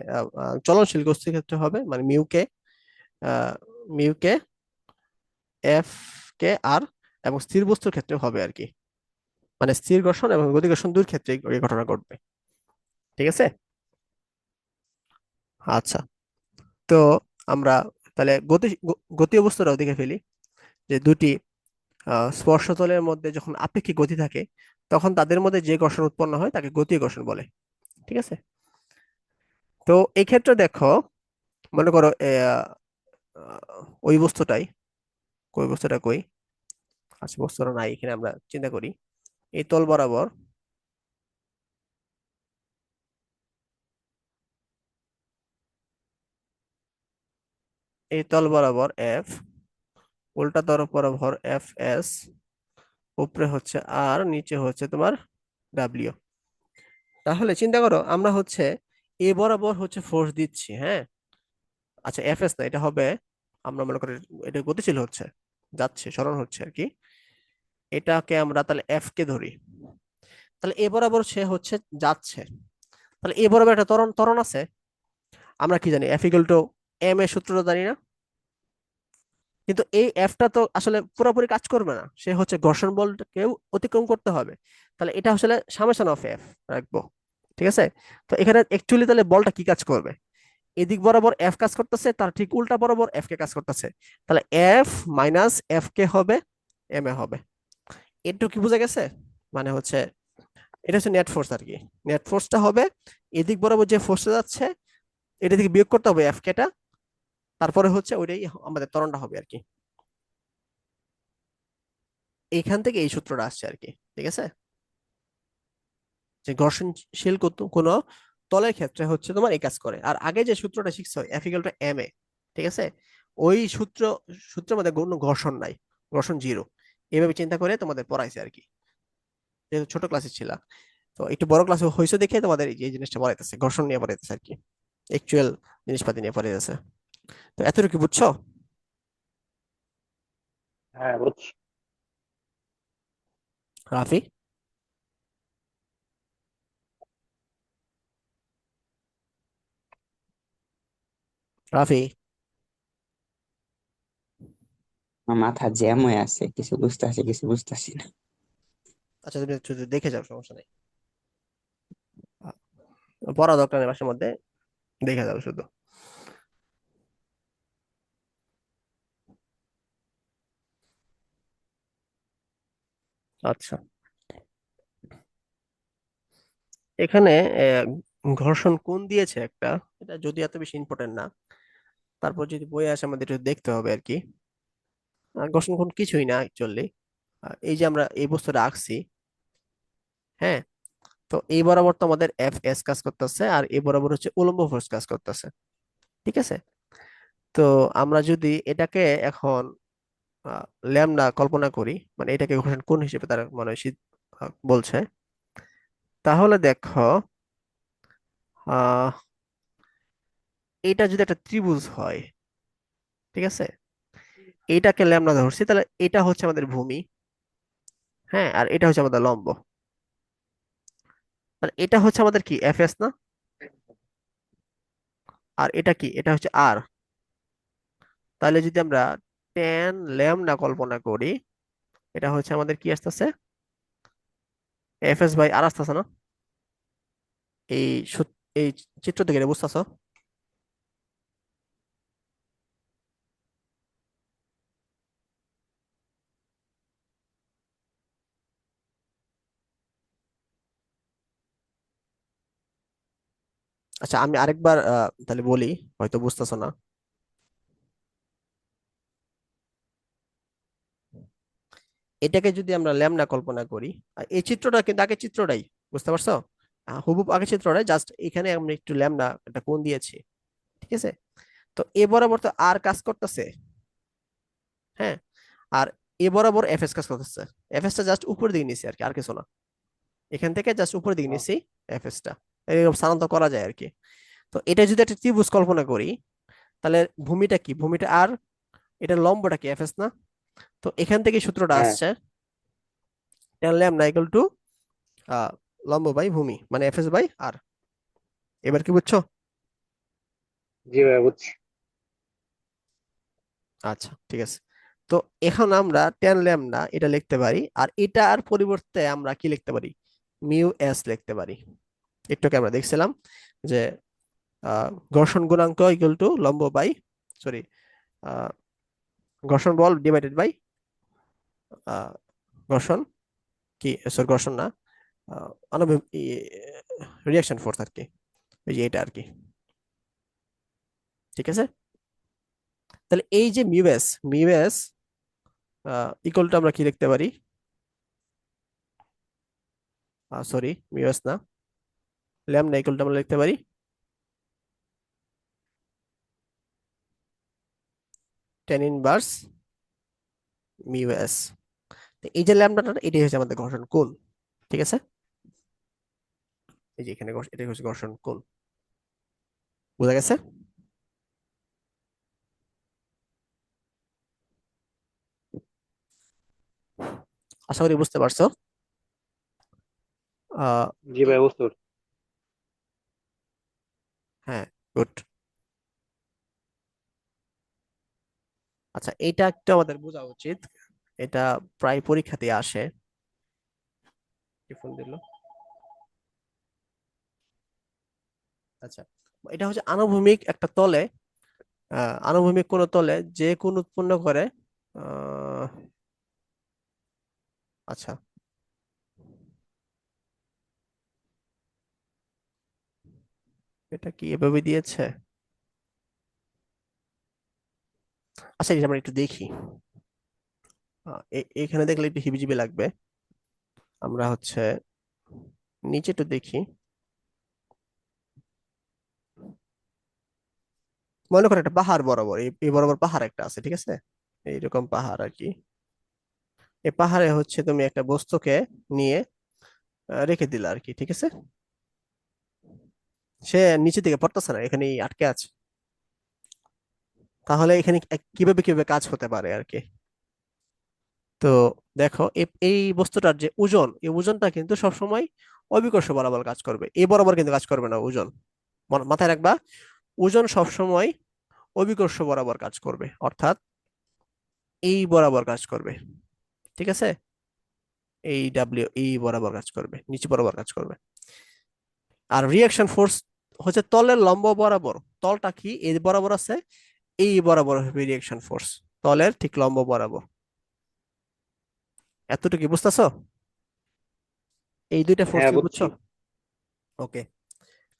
চলনশীল বস্তুর ক্ষেত্রে হবে, মানে মিউকে এফ কে আর, এবং স্থির বস্তুর ক্ষেত্রে হবে আর কি, মানে স্থির ঘর্ষণ এবং গতি ঘর্ষণ দুই ক্ষেত্রে এই ঘটনা ঘটবে, ঠিক আছে। আচ্ছা, তো আমরা তাহলে গতীয় বস্তুটাও দেখে ফেলি, যে দুটি স্পর্শতলের মধ্যে যখন আপেক্ষিক গতি থাকে, তখন তাদের মধ্যে যে ঘর্ষণ উৎপন্ন হয় তাকে গতীয় ঘর্ষণ বলে, ঠিক আছে। তো এই ক্ষেত্রে দেখো, মনে করো ওই বস্তুটাই, ওই বস্তুটা কই, আচ্ছা বস্তুটা নাই এখানে, আমরা চিন্তা করি এই তল বরাবর, এই তল বরাবর এফ, উল্টা তল বরাবর এফ এস, উপরে হচ্ছে আর, নিচে হচ্ছে তোমার ডাব্লিউ। তাহলে চিন্তা করো, আমরা হচ্ছে এ বরাবর হচ্ছে ফোর্স দিচ্ছি, হ্যাঁ, আচ্ছা এফ এস না, এটা হবে, আমরা মনে করি এটা গতিশীল হচ্ছে, যাচ্ছে, সরণ হচ্ছে আর কি, এটাকে আমরা তাহলে এফ কে ধরি। তাহলে এ বরাবর সে হচ্ছে যাচ্ছে, তাহলে এ বরাবর একটা ত্বরণ ত্বরণ আছে, আমরা কি জানি এফ ইকুয়াল টু এম এর সূত্রটা জানি না, কিন্তু এই এফটা তো আসলে পুরোপুরি কাজ করবে না, সে হচ্ছে ঘর্ষণ বলকেও অতিক্রম করতে হবে, তাহলে এটা আসলে সামেশন অফ এফ রাখবো, ঠিক আছে। তো এখানে অ্যাকচুয়ালি তাহলে বলটা কি কাজ করবে, এদিক বরাবর এফ কাজ করতেছে, তার ঠিক উল্টা বরাবর এফ কে কাজ করতেছে, তাহলে এফ মাইনাস এফ কে হবে এম এ হবে। এটুকু কি বোঝা গেছে? মানে হচ্ছে এটা হচ্ছে নেট ফোর্স আর কি, নেট ফোর্সটা হবে এদিক বরাবর যে ফোর্সটা যাচ্ছে, এটা থেকে বিয়োগ করতে হবে এফ কেটা, তারপরে হচ্ছে ওইটাই আমাদের ত্বরণটা হবে আর কি, এইখান থেকে এই সূত্রটা আসছে আর কি, ঠিক আছে। যে ঘর্ষণশীল কোনো তলের ক্ষেত্রে হচ্ছে তোমার এই কাজ করে, আর আগে যে সূত্রটা শিখছো F equal two M A, ঠিক আছে, ওই সূত্রের মধ্যে কোনো ঘর্ষণ নাই, ঘর্ষণ জিরো, এভাবে চিন্তা করে তোমাদের পড়াইছে আর কি, যেহেতু ছোট ক্লাসে ছিল। তো একটু বড় ক্লাসে হয়েছে দেখে তোমাদের এই যে এই জিনিসটা পড়াইতেছে, ঘর্ষণ নিয়ে পড়াইতেছে আর কি, অ্যাকচুয়াল জিনিসপাতি নিয়ে পড়াইতেছে। তো এতটুকু বুঝছো? হ্যাঁ, বুঝছি। রাফি, রাফি, আমার মাথা জ্যাম হয়ে আছে, কিছু বুঝতেছি কিছু বুঝতেছি না। আচ্ছা তুমি একটু দেখে যাও, সমস্যা নেই, পড়া দরকার নেই বাসার মধ্যে, দেখা যাবে শুধু। আচ্ছা, এখানে ঘর্ষণ কোণ দিয়েছে একটা, এটা যদি এত বেশি ইম্পর্টেন্ট না, তারপর যদি বইয়ে আসে আমাদের একটু দেখতে হবে আর কি। ঘর্ষণ কোণ কিছুই না অ্যাকচুয়ালি, এই যে আমরা এই বস্তুটা আঁকছি, হ্যাঁ, তো এই বরাবর তো আমাদের এফ এস কাজ করতেছে, আর এই বরাবর হচ্ছে উলম্ব ফোর্স কাজ করতেছে, ঠিক আছে। তো আমরা যদি এটাকে এখন ল্যামডা কল্পনা করি, মানে এটাকে ঘর্ষণ কোণ হিসেবে তারা মানে বলছে, তাহলে দেখো আহ এটা যদি একটা ত্রিভুজ হয়, ঠিক আছে, এইটাকে ল্যামডা ধরছি, তাহলে এটা হচ্ছে আমাদের ভূমি, হ্যাঁ, আর এটা হচ্ছে আমাদের লম্ব, তাহলে এটা হচ্ছে আমাদের কি এফ এস না, আর এটা কি, এটা হচ্ছে আর। তাহলে যদি আমরা ট্যান ল্যামডা কল্পনা করি, এটা হচ্ছে আমাদের কি আসতেছে, এফ এস বাই আর আসতেছে না, এই এই চিত্র থেকে এটা বুঝতেছো। আচ্ছা, আমি আরেকবার তাহলে বলি, হয়তো বুঝতেছো না। এটাকে যদি আমরা ল্যামডা কল্পনা করি, আর এই চিত্রটা কিন্তু আগে চিত্রটাই, বুঝতে পারছো, হুবহুব আগে চিত্রটাই, জাস্ট এখানে আমরা একটু ল্যামডা একটা কোণ দিয়েছি, ঠিক আছে। তো এ বরাবর তো আর কাজ করতেছে, হ্যাঁ, আর এ বরাবর এফ এস কাজ করতেছে, এফ এস টা জাস্ট উপর দিকে নিছি আর কি, আর কিছু না, এখান থেকে জাস্ট উপর দিকে নিছি এফ এস টা, এরকম স্থানান্তর করা যায় আর কি। তো এটা যদি একটা ত্রিভুজ কল্পনা করি, তাহলে ভূমিটা কি, ভূমিটা আর, এটা লম্বটা কি এফ এস না। তো এখান থেকে সূত্রটা হ্যাঁ। আসছে tan ল্যামডা ইকুয়াল টু লম্ব বাই ভূমি, মানে এফ এস বাই আর। এবার কি বুঝছো? জি ভাইয়া বুঝছি। আচ্ছা, ঠিক আছে। তো এখন আমরা tan ল্যামডা এটা লিখতে পারি, আর এটার পরিবর্তে আমরা কি লিখতে পারি, মিউ এস লিখতে পারি। একটুকে আমরা দেখছিলাম যে ঘর্ষণ গুণাঙ্ক ইকুয়াল টু লম্ব বাই, সরি, ঘর্ষণ বল ডিভাইডেড বাই ঘর্ষণ, কি সরি ঘর্ষণ না, আণবিক রিয়াকশন ফোর্স আর কি, এই যে এটা আর কি, ঠিক আছে। তাহলে এই যে মিউ এস ইকুয়াল টু আমরা কি লিখতে পারি, সরি মিউ এস না, ল্যামডা ইকুয়াল টু আমরা লিখতে পারি টেন ইনভার্স মিউ এস। এই যে ল্যামডাটা, এটাই হচ্ছে আমাদের ঘর্ষণ কোণ, ঠিক আছে। এই যে এখানে এটাই হচ্ছে ঘর্ষণ কোণ, বোঝা গেছে? আশা করি বুঝতে পারছো। আহ জি ভাইয়া বুঝতে পারছি। হ্যাঁ, গুড। আচ্ছা, এটা একটু আমাদের বোঝা উচিত, এটা প্রায় পরীক্ষাতে আসে। কি ফোন দিল? আচ্ছা, এটা হচ্ছে আনুভূমিক একটা তলে, আনুভূমিক কোন তলে যে কোণ উৎপন্ন করে, আহ, আচ্ছা, এটা কি এভাবে দিয়েছে? আচ্ছা, এটা আমরা একটু দেখি, এখানে দেখলে একটু হিবিজিবি লাগবে। আমরা হচ্ছে নিচে একটু দেখি, মনে করো একটা পাহাড় বরাবর, এই বরাবর পাহাড় একটা আছে, ঠিক আছে, এইরকম পাহাড় আর কি। এই পাহাড়ে হচ্ছে তুমি একটা বস্তুকে নিয়ে রেখে দিলা আর কি, ঠিক আছে। সে নিচে দিকে পড়তেছে না, এখানেই আটকে আছে। তাহলে এখানে কিভাবে কিভাবে কাজ হতে পারে আর কি। তো দেখো, এই বস্তুটার যে ওজন, এই ওজনটা কিন্তু সবসময় অভিকর্ষ বরাবর কাজ করবে, এই বরাবর কিন্তু কাজ করবে না ওজন, মাথায় রাখবা, ওজন সবসময় অভিকর্ষ বরাবর কাজ করবে, অর্থাৎ এই বরাবর কাজ করবে, ঠিক আছে, এই বরাবর কাজ করবে, নিচে বরাবর কাজ করবে। আর রিয়াকশন ফোর্স হচ্ছে তলের লম্ব বরাবর, তলটা কি এই বরাবর আছে, এই বরাবর হবে রিয়াকশন ফোর্স, তলের ঠিক লম্ব বরাবর। এতটুকু বুঝতেছো? এই দুইটা ফোর্স হ্যাঁ কি বুঝছো? বুঝছি। ওকে,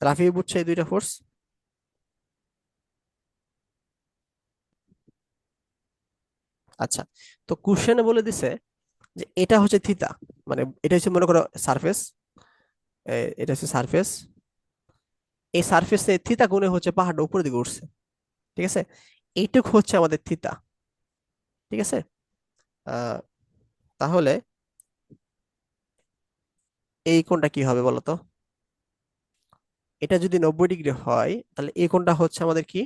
রাফি বুঝছো এই দুইটা ফোর্স? আচ্ছা, তো কোশ্চেনে বলে দিছে যে এটা হচ্ছে থিতা, মানে এটা হচ্ছে মনে করো সারফেস, এটা হচ্ছে সারফেস, এই সারফেসে থিতা কোণে হচ্ছে পাহাড়টা উপরের দিকে উঠছে, ঠিক আছে? এইটুক হচ্ছে আমাদের থিতা, ঠিক আছে? আহ তাহলে এই কোণটা কি হবে বলো তো? এটা যদি 90 ডিগ্রি হয় তাহলে এই কোণটা হচ্ছে আমাদের কি,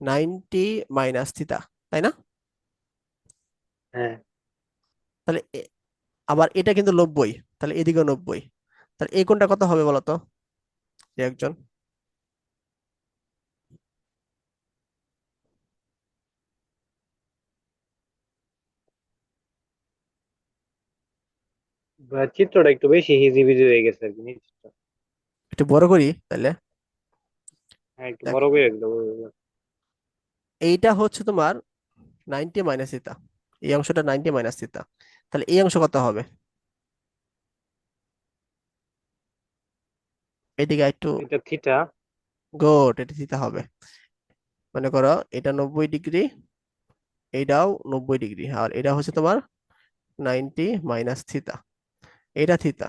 90 মাইনাস থিতা, তাই না? হ্যাঁ, তাহলে আবার এটা কিন্তু 90, তাহলে এদিকেও 90, তাহলে এই কোণটা কত হবে বলো তো যে একজন? বা চিত্রটা একটু বেশি হিজিবিজি হয়ে গেছে আর কি জিনিসটা। একটু বড় করি তাহলে। হ্যাঁ একটু দেখ, বড় করে একদম। এইটা হচ্ছে তোমার 90 মাইনাস থিতা, এই অংশটা 90 মাইনাস থিতা, তাহলে এই অংশ কত হবে? এদিকে একটু এটা থিটা। গোট, এটা থিতা হবে। মনে করো এটা 90 ডিগ্রি, এইটাও 90 ডিগ্রি, আর এটা হচ্ছে তোমার 90 মাইনাস থিতা, এটা থিতা।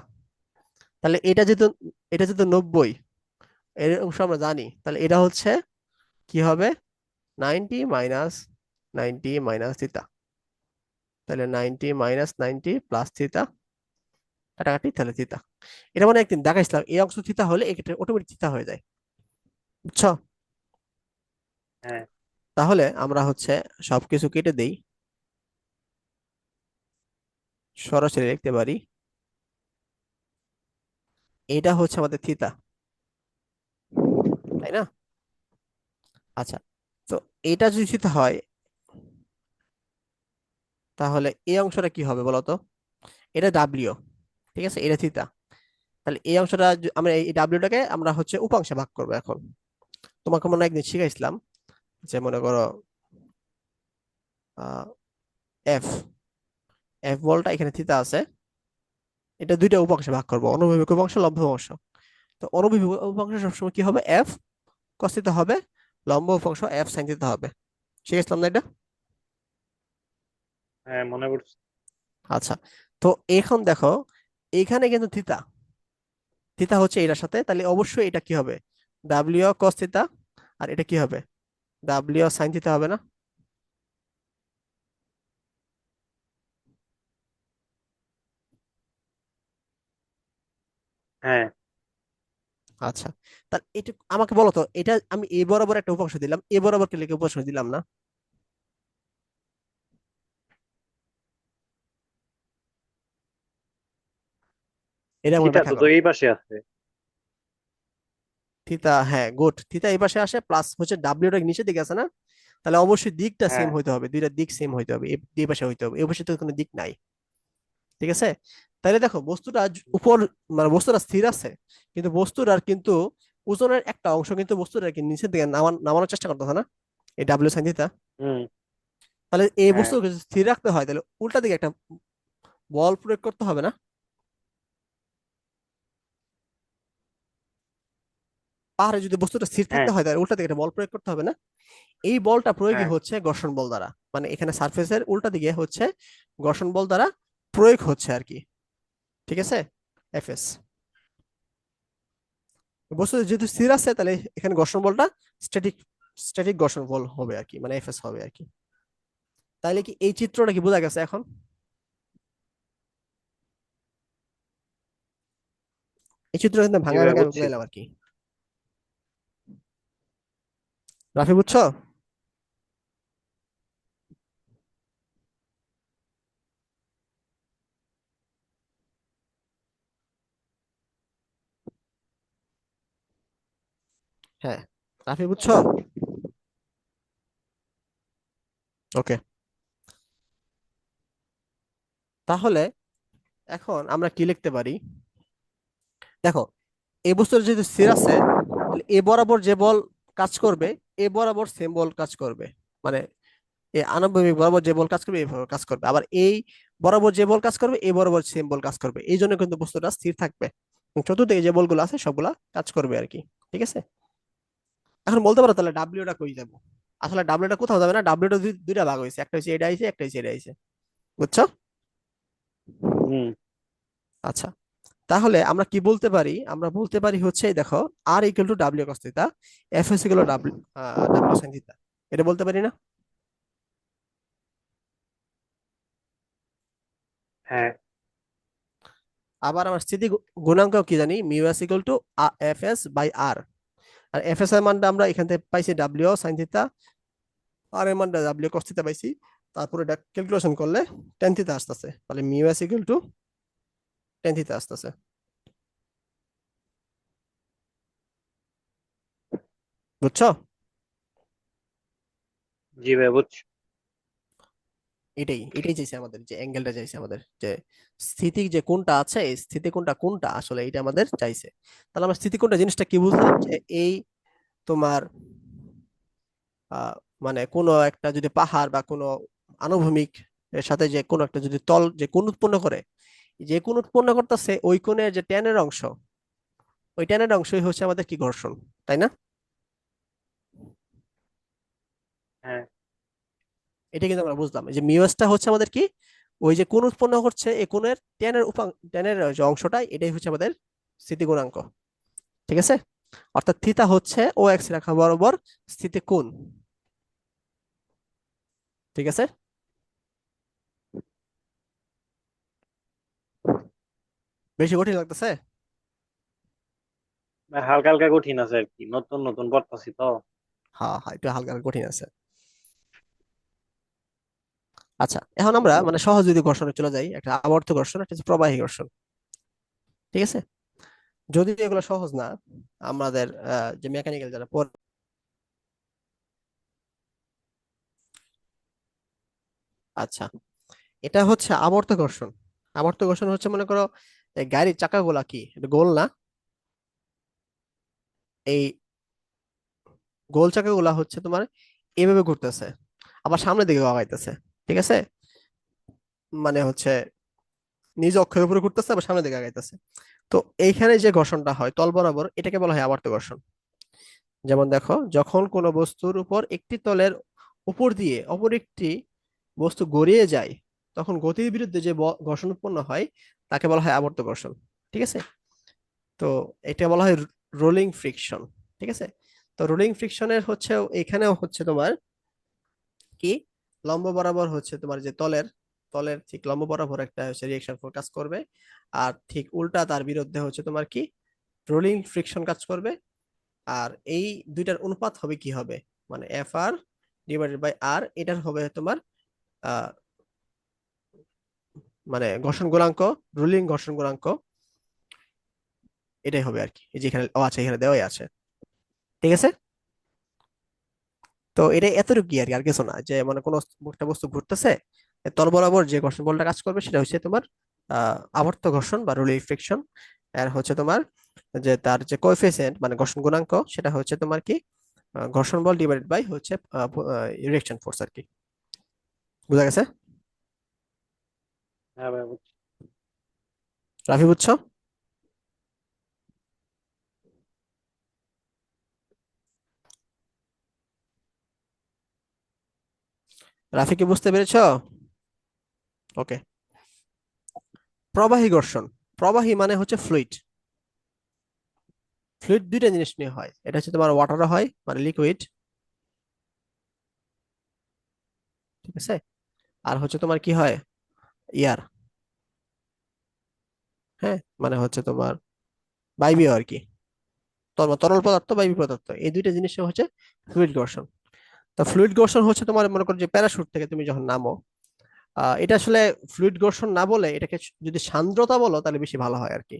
তাহলে এটা যেহেতু 90, এর অংশ আমরা জানি, তাহলে এটা হচ্ছে কি হবে, 90 মাইনাস থিতা, তাহলে 90 মাইনাস 90 প্লাস থিতা, কাটাকাটি, তাহলে থিতা। এটা মানে একদিন দেখাইছিলাম, এই অংশ থিতা হলে এটা অটোমেটিক থিতা হয়ে যায়, বুঝছো? হ্যাঁ তাহলে আমরা হচ্ছে সবকিছু কেটে দেই, সরাসরি লিখতে পারি এটা হচ্ছে আমাদের থিতা, তাই না? আচ্ছা, তো এটা যদি থিতা হয় তাহলে এই অংশটা কি হবে বলতো? এটা ডাব্লিউ, ঠিক আছে, এটা থিতা। তাহলে এই অংশটা আমরা এই ডাব্লিউটাকে আমরা হচ্ছে উপাংশে ভাগ করবো এখন। তোমাকে মনে হয় একদিন শিখাইছিলাম যে মনে করো এফ, এফ বলটা এখানে থিতা আছে, এটা দুইটা উপাংশে ভাগ করবো, অনুভূমিক উপাংশ, লম্ব উপাংশ। তো অনুভূমিক উপাংশ সবসময় কি হবে, এফ কস থিতা হবে, লম্ব উপাংশ এফ সাইন থিতা হবে। শিখেছিলাম না এটা? হ্যাঁ মনে পড়ছে। আচ্ছা, তো এখন দেখো এইখানে কিন্তু থিতা, থিতা হচ্ছে এটার সাথে, তাহলে অবশ্যই এটা কি হবে, ডাব্লিউ কস থিতা, আর এটা কি হবে, ডাব্লিউ সাইন থিতা হবে না? হ্যাঁ আচ্ছা, তাহলে এটা আমাকে বলো তো, এটা আমি এ বরাবর একটা উপাংশ দিলাম, এ বরাবর কে লিখে উপাংশ দিলাম না? এটা আমাকে থিটা ব্যাখ্যা তো করো। এই পাশে আছে। থিতা, হ্যাঁ গুড, থিতা এই পাশে আসে, প্লাস হচ্ছে ডাব্লিউটা নিচের দিকে আছে না? তাহলে অবশ্যই দিকটা সেম হ্যাঁ হইতে হবে, দুইটা দিক সেম হইতে হবে, এই পাশে হইতে হবে, এই পাশে তো কোনো দিক নাই, ঠিক আছে? তাহলে দেখো বস্তুটা উপর, মানে বস্তুটা স্থির আছে, কিন্তু বস্তুটার কিন্তু ওজনের একটা অংশ কিন্তু বস্তুটা কি নিচের দিকে নামানোর চেষ্টা করতেছে না, এই ডাব্লিউ সাইন থিটা। হুম তাহলে এই হ্যাঁ বস্তুকে যদি স্থির রাখতে হয় তাহলে উল্টা দিকে একটা বল প্রয়োগ করতে হবে না? পাহাড়ে যদি বস্তুটা স্থির হ্যাঁ থাকতে হয় তাহলে উল্টা দিকে একটা বল প্রয়োগ করতে হবে না? এই বলটা প্রয়োগই হ্যাঁ হচ্ছে ঘর্ষণ বল দ্বারা, মানে এখানে সারফেসের উল্টা দিকে হচ্ছে ঘর্ষণ বল দ্বারা প্রয়োগ হচ্ছে আর কি, ঠিক আছে? এফএস, বস্তু যেহেতু স্থির আছে তাহলে এখানে ঘর্ষণ বলটা স্ট্যাটিক, স্ট্যাটিক ঘর্ষণ বল হবে আর কি, মানে এফএস হবে আর কি। তাইলে কি এই চিত্রটা কি বোঝা গেছে এখন? এই চিত্রটা কিন্তু জি ভাঙা ভাই ভাঙা আমি বুঝছি। বুঝাইলাম আর কি। রাফি বুঝছো? হ্যাঁ, রাফি বুঝছো? ওকে, তাহলে এখন আমরা কি লিখতে পারি, দেখো এই বস্তুর যেহেতু স্থির আছে, তাহলে এ বরাবর যে বল কাজ করবে, এ বরাবর সেম বল কাজ করবে। মানে এই আনুভূমিক বরাবর যে বল কাজ করবে এইভাবে কাজ করবে, আবার এই বরাবর যে বল কাজ করবে এই বরাবর সেম বল কাজ করবে, এই জন্য কিন্তু বস্তুটা স্থির থাকবে। এবং চতুর্দিকে যে বলগুলো আছে সবগুলা কাজ করবে আর কি। ঠিক আছে, এখন বলতে পারো তাহলে ডাব্লিউটা কই যাবো? আসলে ডাব্লিউটা কোথাও যাবে না, ডাব্লিউটা দুইটা ভাগ হয়েছে, একটা হচ্ছে এটা আইছে, একটা হচ্ছে এটা আইছে। বুঝছো? হুম। আচ্ছা, তাহলে আমরা কি বলতে পারি? আমরা বলতে পারি হচ্ছে এই দেখো, R equal to W cos theta, F is equal to W W sine theta. এটা বলতে পারি না? হ্যাঁ। আবার আমার স্থিতি গুণাঙ্ক কি জানি, mu S equal to F S by r. আর এফ এস এর মানটা আমরা এখান থেকে পাইছি ডাব্লিউ সাইন থিটা, আর এর মানটা ডাব্লিউ কস থিটা পাইছি। তারপরে এটা ক্যালকুলেশন করলে টেন থিটা আসতেছে, তাহলে mu S equal two tan theta আসতেছে। বুঝছো? জি ভাই, বুঝছি। এটাই এটাই চাইছে আমাদের, যে অ্যাঙ্গেলটা চাইছে আমাদের, যে স্থিতি যে কোনটা আছে, এই স্থিতি কোনটা কোনটা আসলে এটা আমাদের চাইছে। তাহলে আমরা স্থিতি কোনটা জিনিসটা কি বুঝলাম, যে এই তোমার আহ মানে কোনো একটা যদি পাহাড় বা কোনো আনুভূমিক এর সাথে যে কোনো একটা যদি তল যে কোণ উৎপন্ন করে, যে কোণ উৎপন্ন করতেছে ওই কোণের যে ট্যানের অংশ, ওই ট্যানের অংশই হচ্ছে আমাদের কি ঘর্ষণ, তাই না? হ্যাঁ। এটা কিন্তু আমরা বুঝলাম, যে মিউএসটা হচ্ছে আমাদের কি, ওই যে কোণ উৎপন্ন করছে এই কোণের ট্যানের ট্যানের যে অংশটাই, এটাই হচ্ছে আমাদের স্থিতি গুণাঙ্ক। ঠিক আছে, অর্থাৎ থিতা হচ্ছে ও এক্স রেখা বরাবর স্থিতি কোণ। ঠিক আছে, বেশি কঠিন লাগতেছে? ভাই, হালকা হালকা কঠিন আছে আর কি, নতুন নতুন পড়তাছি তো। হ্যাঁ হ্যাঁ, একটু হালকা হালকা কঠিন আছে। আচ্ছা, এখন আমরা মানে সহজ যদি ঘর্ষণে চলে যাই, একটা আবর্ত ঘর্ষণ, একটা হচ্ছে প্রবাহী ঘর্ষণ। ঠিক আছে, যদি এগুলো সহজ না, আমাদের যে মেকানিক্যাল যারা পড়ে, আচ্ছা, এটা হচ্ছে আবর্ত ঘর্ষণ। আবর্ত ঘর্ষণ হচ্ছে, মনে করো এই গাড়ির চাকাগুলা কি এটা গোল না, এই গোল চাকাগুলা হচ্ছে তোমার এইভাবে ঘুরতেছে, আবার সামনের দিকে আগাইতেছে। ঠিক আছে, মানে হচ্ছে নিজ অক্ষের উপরে ঘুরতেছে আবার সামনের দিকে আগাইতেছে। তো এইখানে যে ঘর্ষণটা হয় তল বরাবর, এটাকে বলা হয় আবর্ত ঘর্ষণ। যেমন দেখো, যখন কোনো বস্তুর উপর একটি তলের উপর দিয়ে অপর একটি বস্তু গড়িয়ে যায়, তখন গতির বিরুদ্ধে যে ঘর্ষণ উৎপন্ন হয় তাকে বলা হয় আবর্ত ঘর্ষণ। ঠিক আছে, তো এটা বলা হয় রোলিং ফ্রিকশন। ঠিক আছে, তো রোলিং ফ্রিকশনের হচ্ছে এখানেও হচ্ছে তোমার কি, লম্ব বরাবর হচ্ছে তোমার যে তলের তলের ঠিক লম্ব বরাবর একটা হচ্ছে রিয়েকশন ফোর্স কাজ করবে, আর ঠিক উল্টা তার বিরুদ্ধে হচ্ছে তোমার কি, রোলিং ফ্রিকশন কাজ করবে। আর এই দুইটার অনুপাত হবে কি হবে, মানে এফ আর ডিভাইডেড বাই আর, এটার হবে তোমার আহ মানে ঘর্ষণ গুণাঙ্ক, রোলিং ঘর্ষণ গুণাঙ্ক, এটাই হবে আর কি। এই যে এখানে ও আছে, এখানে দেওয়াই আছে। ঠিক আছে, তো এটা এতটুকু আর কি, আর কিছু না। যে মানে কোনো একটা বস্তু ঘুরতেছে, তল বরাবর যে ঘর্ষণ বলটা কাজ করবে সেটা হচ্ছে তোমার আবর্ত ঘর্ষণ বা রোলিং ফ্রিকশন। আর হচ্ছে তোমার যে তার যে কোএফিসিয়েন্ট মানে ঘর্ষণ গুণাঙ্ক, সেটা হচ্ছে তোমার কি, ঘর্ষণ বল ডিভাইডেড বাই হচ্ছে রিয়েকশন ফোর্স আর কি। বুঝা গেছে? হ্যাঁ ভাই, বুঝছি। রাফি, বুঝছো? রাফি কি বুঝতে পেরেছো? ওকে। প্রবাহী ঘর্ষণ, প্রবাহী মানে হচ্ছে ফ্লুইড। ফ্লুইড দুইটা জিনিস নিয়ে হয়, এটা হচ্ছে তোমার ওয়াটারও হয় মানে লিকুইড। ঠিক আছে, আর হচ্ছে তোমার কি হয়, এয়ার। হ্যাঁ, মানে হচ্ছে তোমার বায়বীয় আর কি, তরল পদার্থ বায়বীয় পদার্থ, এই দুইটা জিনিস হচ্ছে ফ্লুইড ঘর্ষণ। তো ফ্লুইড ঘর্ষণ হচ্ছে তোমার, মনে করো যে প্যারাশুট থেকে তুমি যখন নামো, এটা আসলে ফ্লুইড ঘর্ষণ না বলে এটাকে যদি সান্দ্রতা বলো তাহলে বেশি ভালো হয় আর কি।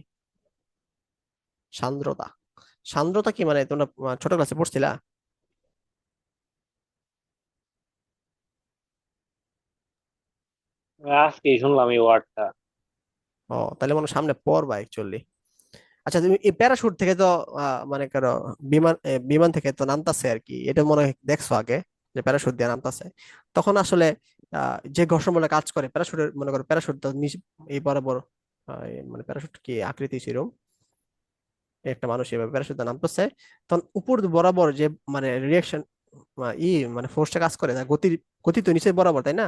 সান্দ্রতা, সান্দ্রতা কি মানে তোমরা ছোট ক্লাসে পড়ছিলা? আজকেই শুনলাম এই ওয়ার্ডটা। ও, তাহলে মনে হয় সামনে পড়বা অ্যাকচুয়ালি। আচ্ছা, তুমি এই প্যারাশুট থেকে তো মানে করো বিমান থেকে তো নামতাছে আর কি, এটা মনে হয় দেখছো আগে, যে প্যারাশুট দিয়ে নামতাছে। তখন আসলে যে ঘর্ষণ বলে কাজ করে প্যারাশুটের, মনে করো প্যারাশুট তো এই বরাবর, মানে প্যারাশুট কি আকৃতি ছিল, একটা মানুষ এভাবে প্যারাশুট দিয়ে নামতেছে, তখন উপর বরাবর যে মানে রিয়াকশন মানে ফোর্সটা কাজ করে, তার গতি, গতি তো নিচে বরাবর, তাই না?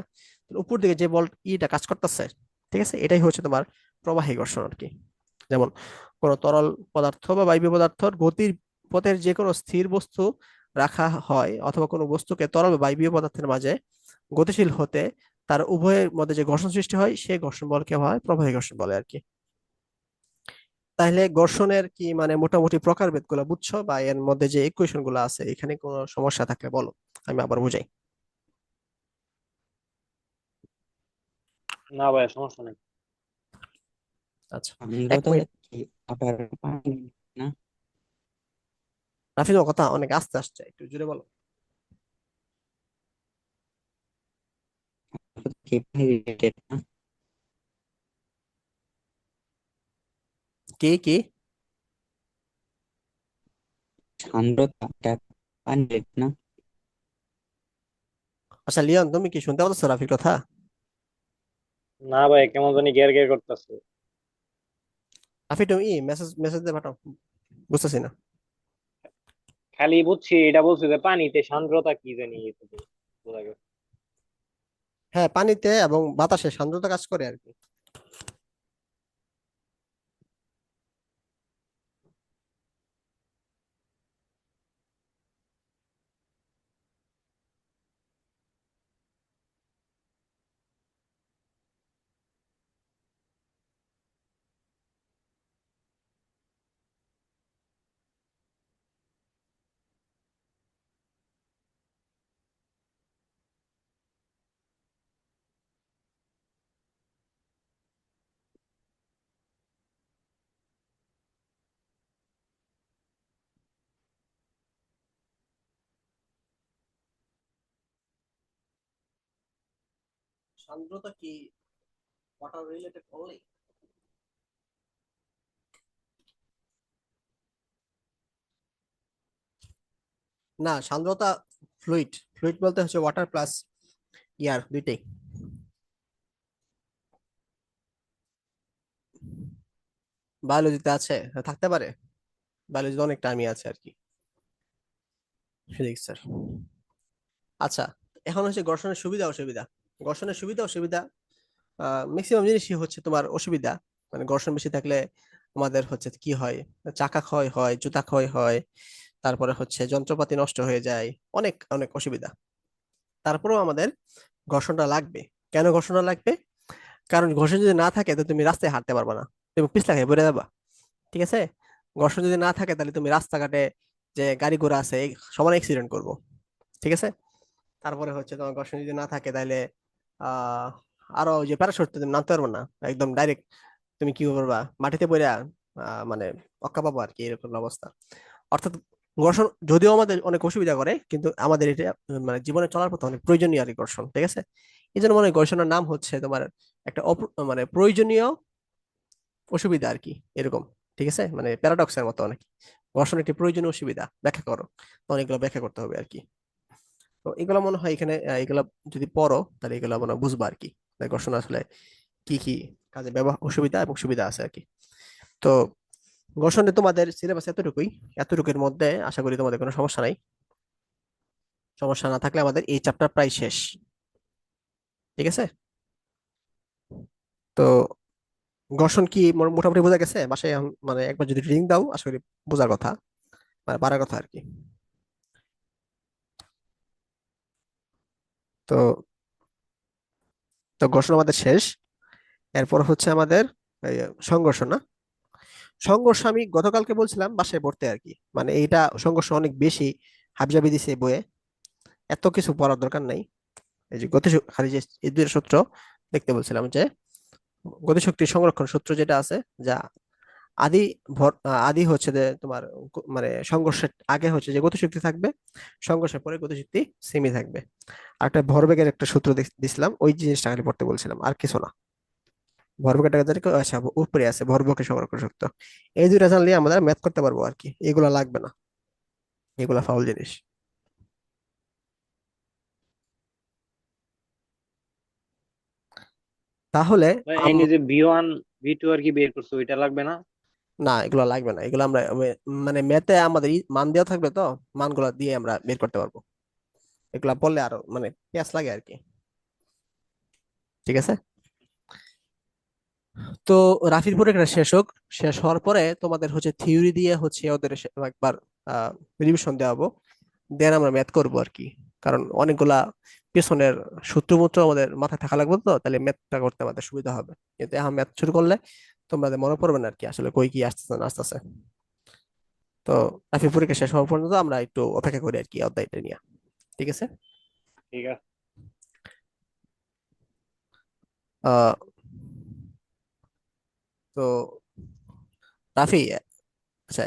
তো উপর দিকে যে বল ইটা কাজ করতেছে, ঠিক আছে, এটাই হচ্ছে তোমার প্রবাহী ঘর্ষণ আর কি। যেমন কোনো তরল পদার্থ বা বায়বীয় পদার্থর গতির পথের যে কোনো স্থির বস্তু রাখা হয়, অথবা কোনো বস্তুকে তরল বা বায়বীয় পদার্থের মাঝে গতিশীল হতে তার উভয়ের মধ্যে যে ঘর্ষণ সৃষ্টি হয়, সেই ঘর্ষণ বলকে হয় প্রবাহী ঘর্ষণ বলে আর কি। তাহলে ঘর্ষণের কি মানে মোটামুটি প্রকারভেদ গুলো বুঝছো, বা এর মধ্যে যে ইকুয়েশন গুলো আছে এখানে কোনো সমস্যা থাকলে বলো, আমি আবার বুঝাই। না ভাই, সমস্যা নেই। আচ্ছা, এক সান্দ্রতা মিনিট। কি আবার পানি না? রাফি, তোমার কথা অনেক আস্তে আসছে, একটু জোরে বলো। কি পানি রিলেটেড না? কি কি? সান্দ্রতা এটা পানি related না? আচ্ছা লিওন, তুমি কি শুনতে পাচ্ছ রাফির কথা? না ভাই, কেমন জানি গ্যার গ্যার করতেছে। রাফি, তুমি মেসেজ মেসেজ দিয়ে পাঠাও, বুঝতেছি না। খালি বুঝছি এটা বলছে যে পানিতে সান্দ্রতা কি জানি এটুকু বোঝা গেছে। হ্যাঁ, পানিতে এবং বাতাসে সান্দ্রতা কাজ করে আর কি। সান্দ্রতা কি ওয়াটার রিলেটেড অনলি? না, সান্দ্রতা ফ্লুইড, ফ্লুইড বলতে হচ্ছে ওয়াটার প্লাস ইয়ার, দুইটাই। বায়োলজিতে আছে, থাকতে পারে, বায়োলজিতে অনেক টার্মই আছে আর কি, ফিজিক্স স্যার। আচ্ছা, এখন হচ্ছে ঘর্ষণের সুবিধা অসুবিধা। ঘর্ষণের সুবিধা অসুবিধা, ম্যাক্সিমাম জিনিসই হচ্ছে তোমার অসুবিধা। মানে ঘর্ষণ বেশি থাকলে আমাদের হচ্ছে কি হয়, চাকা ক্ষয় হয়, জুতা ক্ষয় হয়, তারপরে হচ্ছে যন্ত্রপাতি নষ্ট হয়ে যায়, অনেক অনেক অসুবিধা। তারপরেও আমাদের ঘর্ষণটা লাগবে। কেন ঘর্ষণটা লাগবে? কারণ ঘর্ষণ যদি না থাকে তো তুমি রাস্তায় হাঁটতে পারবে না, তুমি পিছলা খেয়ে পড়ে যাবা, ঠিক আছে? ঘর্ষণ যদি না থাকে তাহলে তুমি রাস্তাঘাটে যে গাড়ি ঘোড়া আছে সমান অ্যাক্সিডেন্ট করবো, ঠিক আছে? তারপরে হচ্ছে তোমার ঘর্ষণ যদি না থাকে তাহলে আহ আরো ওই যে প্যারাশুট তুমি নামতে পারবে না, একদম ডাইরেক্ট তুমি কি করবা, মাটিতে পড়ে মানে অক্কা পাবো আর কি, এরকম অবস্থা। অর্থাৎ ঘর্ষণ যদিও আমাদের অনেক অসুবিধা করে, কিন্তু আমাদের এটা মানে জীবনে চলার পথে অনেক প্রয়োজনীয় আর কি ঘর্ষণ, ঠিক আছে? এই জন্য মনে হয় ঘর্ষণের নাম হচ্ছে তোমার একটা মানে প্রয়োজনীয় অসুবিধা আর কি, এরকম, ঠিক আছে? মানে প্যারাডক্সের মতো অনেক, ঘর্ষণ একটি প্রয়োজনীয় অসুবিধা, ব্যাখ্যা করো, তো অনেকগুলো ব্যাখ্যা করতে হবে আর কি। তো এগুলো মনে হয় এখানে এগুলা যদি পড়ো তাহলে এগুলো মনে হয় বুঝবা আর কি, যে ঘর্ষণ আসলে কি কি কাজে ব্যবহার, অসুবিধা এবং সুবিধা আছে আর কি। তো ঘর্ষণে তোমাদের সিলেবাস এতটুকুই, এতটুকুর মধ্যে আশা করি তোমাদের কোনো সমস্যা নাই। সমস্যা না থাকলে আমাদের এই চ্যাপ্টার প্রায় শেষ, ঠিক আছে? তো ঘর্ষণ কি মোটামুটি বোঝা গেছে বাসায় মানে একবার যদি রিডিং দাও আশা করি বোঝার কথা, মানে পারার কথা আর কি। তো তো ঘর্ষণ আমাদের শেষ। এরপর হচ্ছে আমাদের এই সংঘর্ষ না? সংঘর্ষ আমি গতকালকে বলছিলাম বাসায় পড়তে আর কি, মানে এইটা সংঘর্ষ অনেক বেশি হাবিজাবি দিছে এই বইয়ে, এত কিছু পড়ার দরকার নাই। এই যে খালি যে এই দুইটা সূত্র দেখতে বলছিলাম, যে গতিশক্তির সংরক্ষণ সূত্র যেটা আছে, যা আদি আদি হচ্ছে যে তোমার মানে সংঘর্ষের আগে হচ্ছে যে গতিশক্তি থাকবে, সংঘর্ষের পরে গতিশক্তি সেমই থাকবে। আর একটা ভরবেগের একটা সূত্র দিছিলাম, ওই জিনিসটা খালি পড়তে বলছিলাম, আর কিছু না। ভরবেগের টাকা জানি আচ্ছা উপরে আছে ভরবেগের সংরক্ষণ শক্তি। এই দুইটা জানলে আমরা ম্যাথ করতে পারবো আর কি, এগুলা লাগবে না, এগুলা ফাউল জিনিস। তাহলে ভাই আম এই যে V1 V2 আর কি বের করছো ওইটা লাগবে না? না, এগুলো লাগবে না, এগুলো আমরা মানে ম্যাথে আমাদের মান দেওয়া থাকবে তো, মানগুলো দিয়ে আমরা বের করতে পারবো। এগুলা পড়লে আরো মানে পেঁয়াজ লাগে আর কি। ঠিক আছে। তো রাফির পরীক্ষা শেষ হোক, শেষ হওয়ার পরে তোমাদের হচ্ছে থিওরি দিয়ে হচ্ছে ওদের একবার রিভিশন দেওয়াবো, দেন আমরা ম্যাথ করবো আর কি। কারণ অনেকগুলা পেছনের সূত্রমূত্র আমাদের মাথায় থাকা লাগবে তো, তাহলে ম্যাথটা করতে আমাদের সুবিধা হবে। কিন্তু এখন ম্যাথ শুরু করলে তোমাদের মনে পড়বে না আর কি আসলে কই কি আসতেছে না আসতেছে। তো রাফির পরীক্ষা শেষ হওয়া পর্যন্ত আমরা একটু অপেক্ষা করি আর কি অধ্যায়টা নিয়ে। ঠিক আছে। ঠিক আছে। আহ তো রাফি, আচ্ছা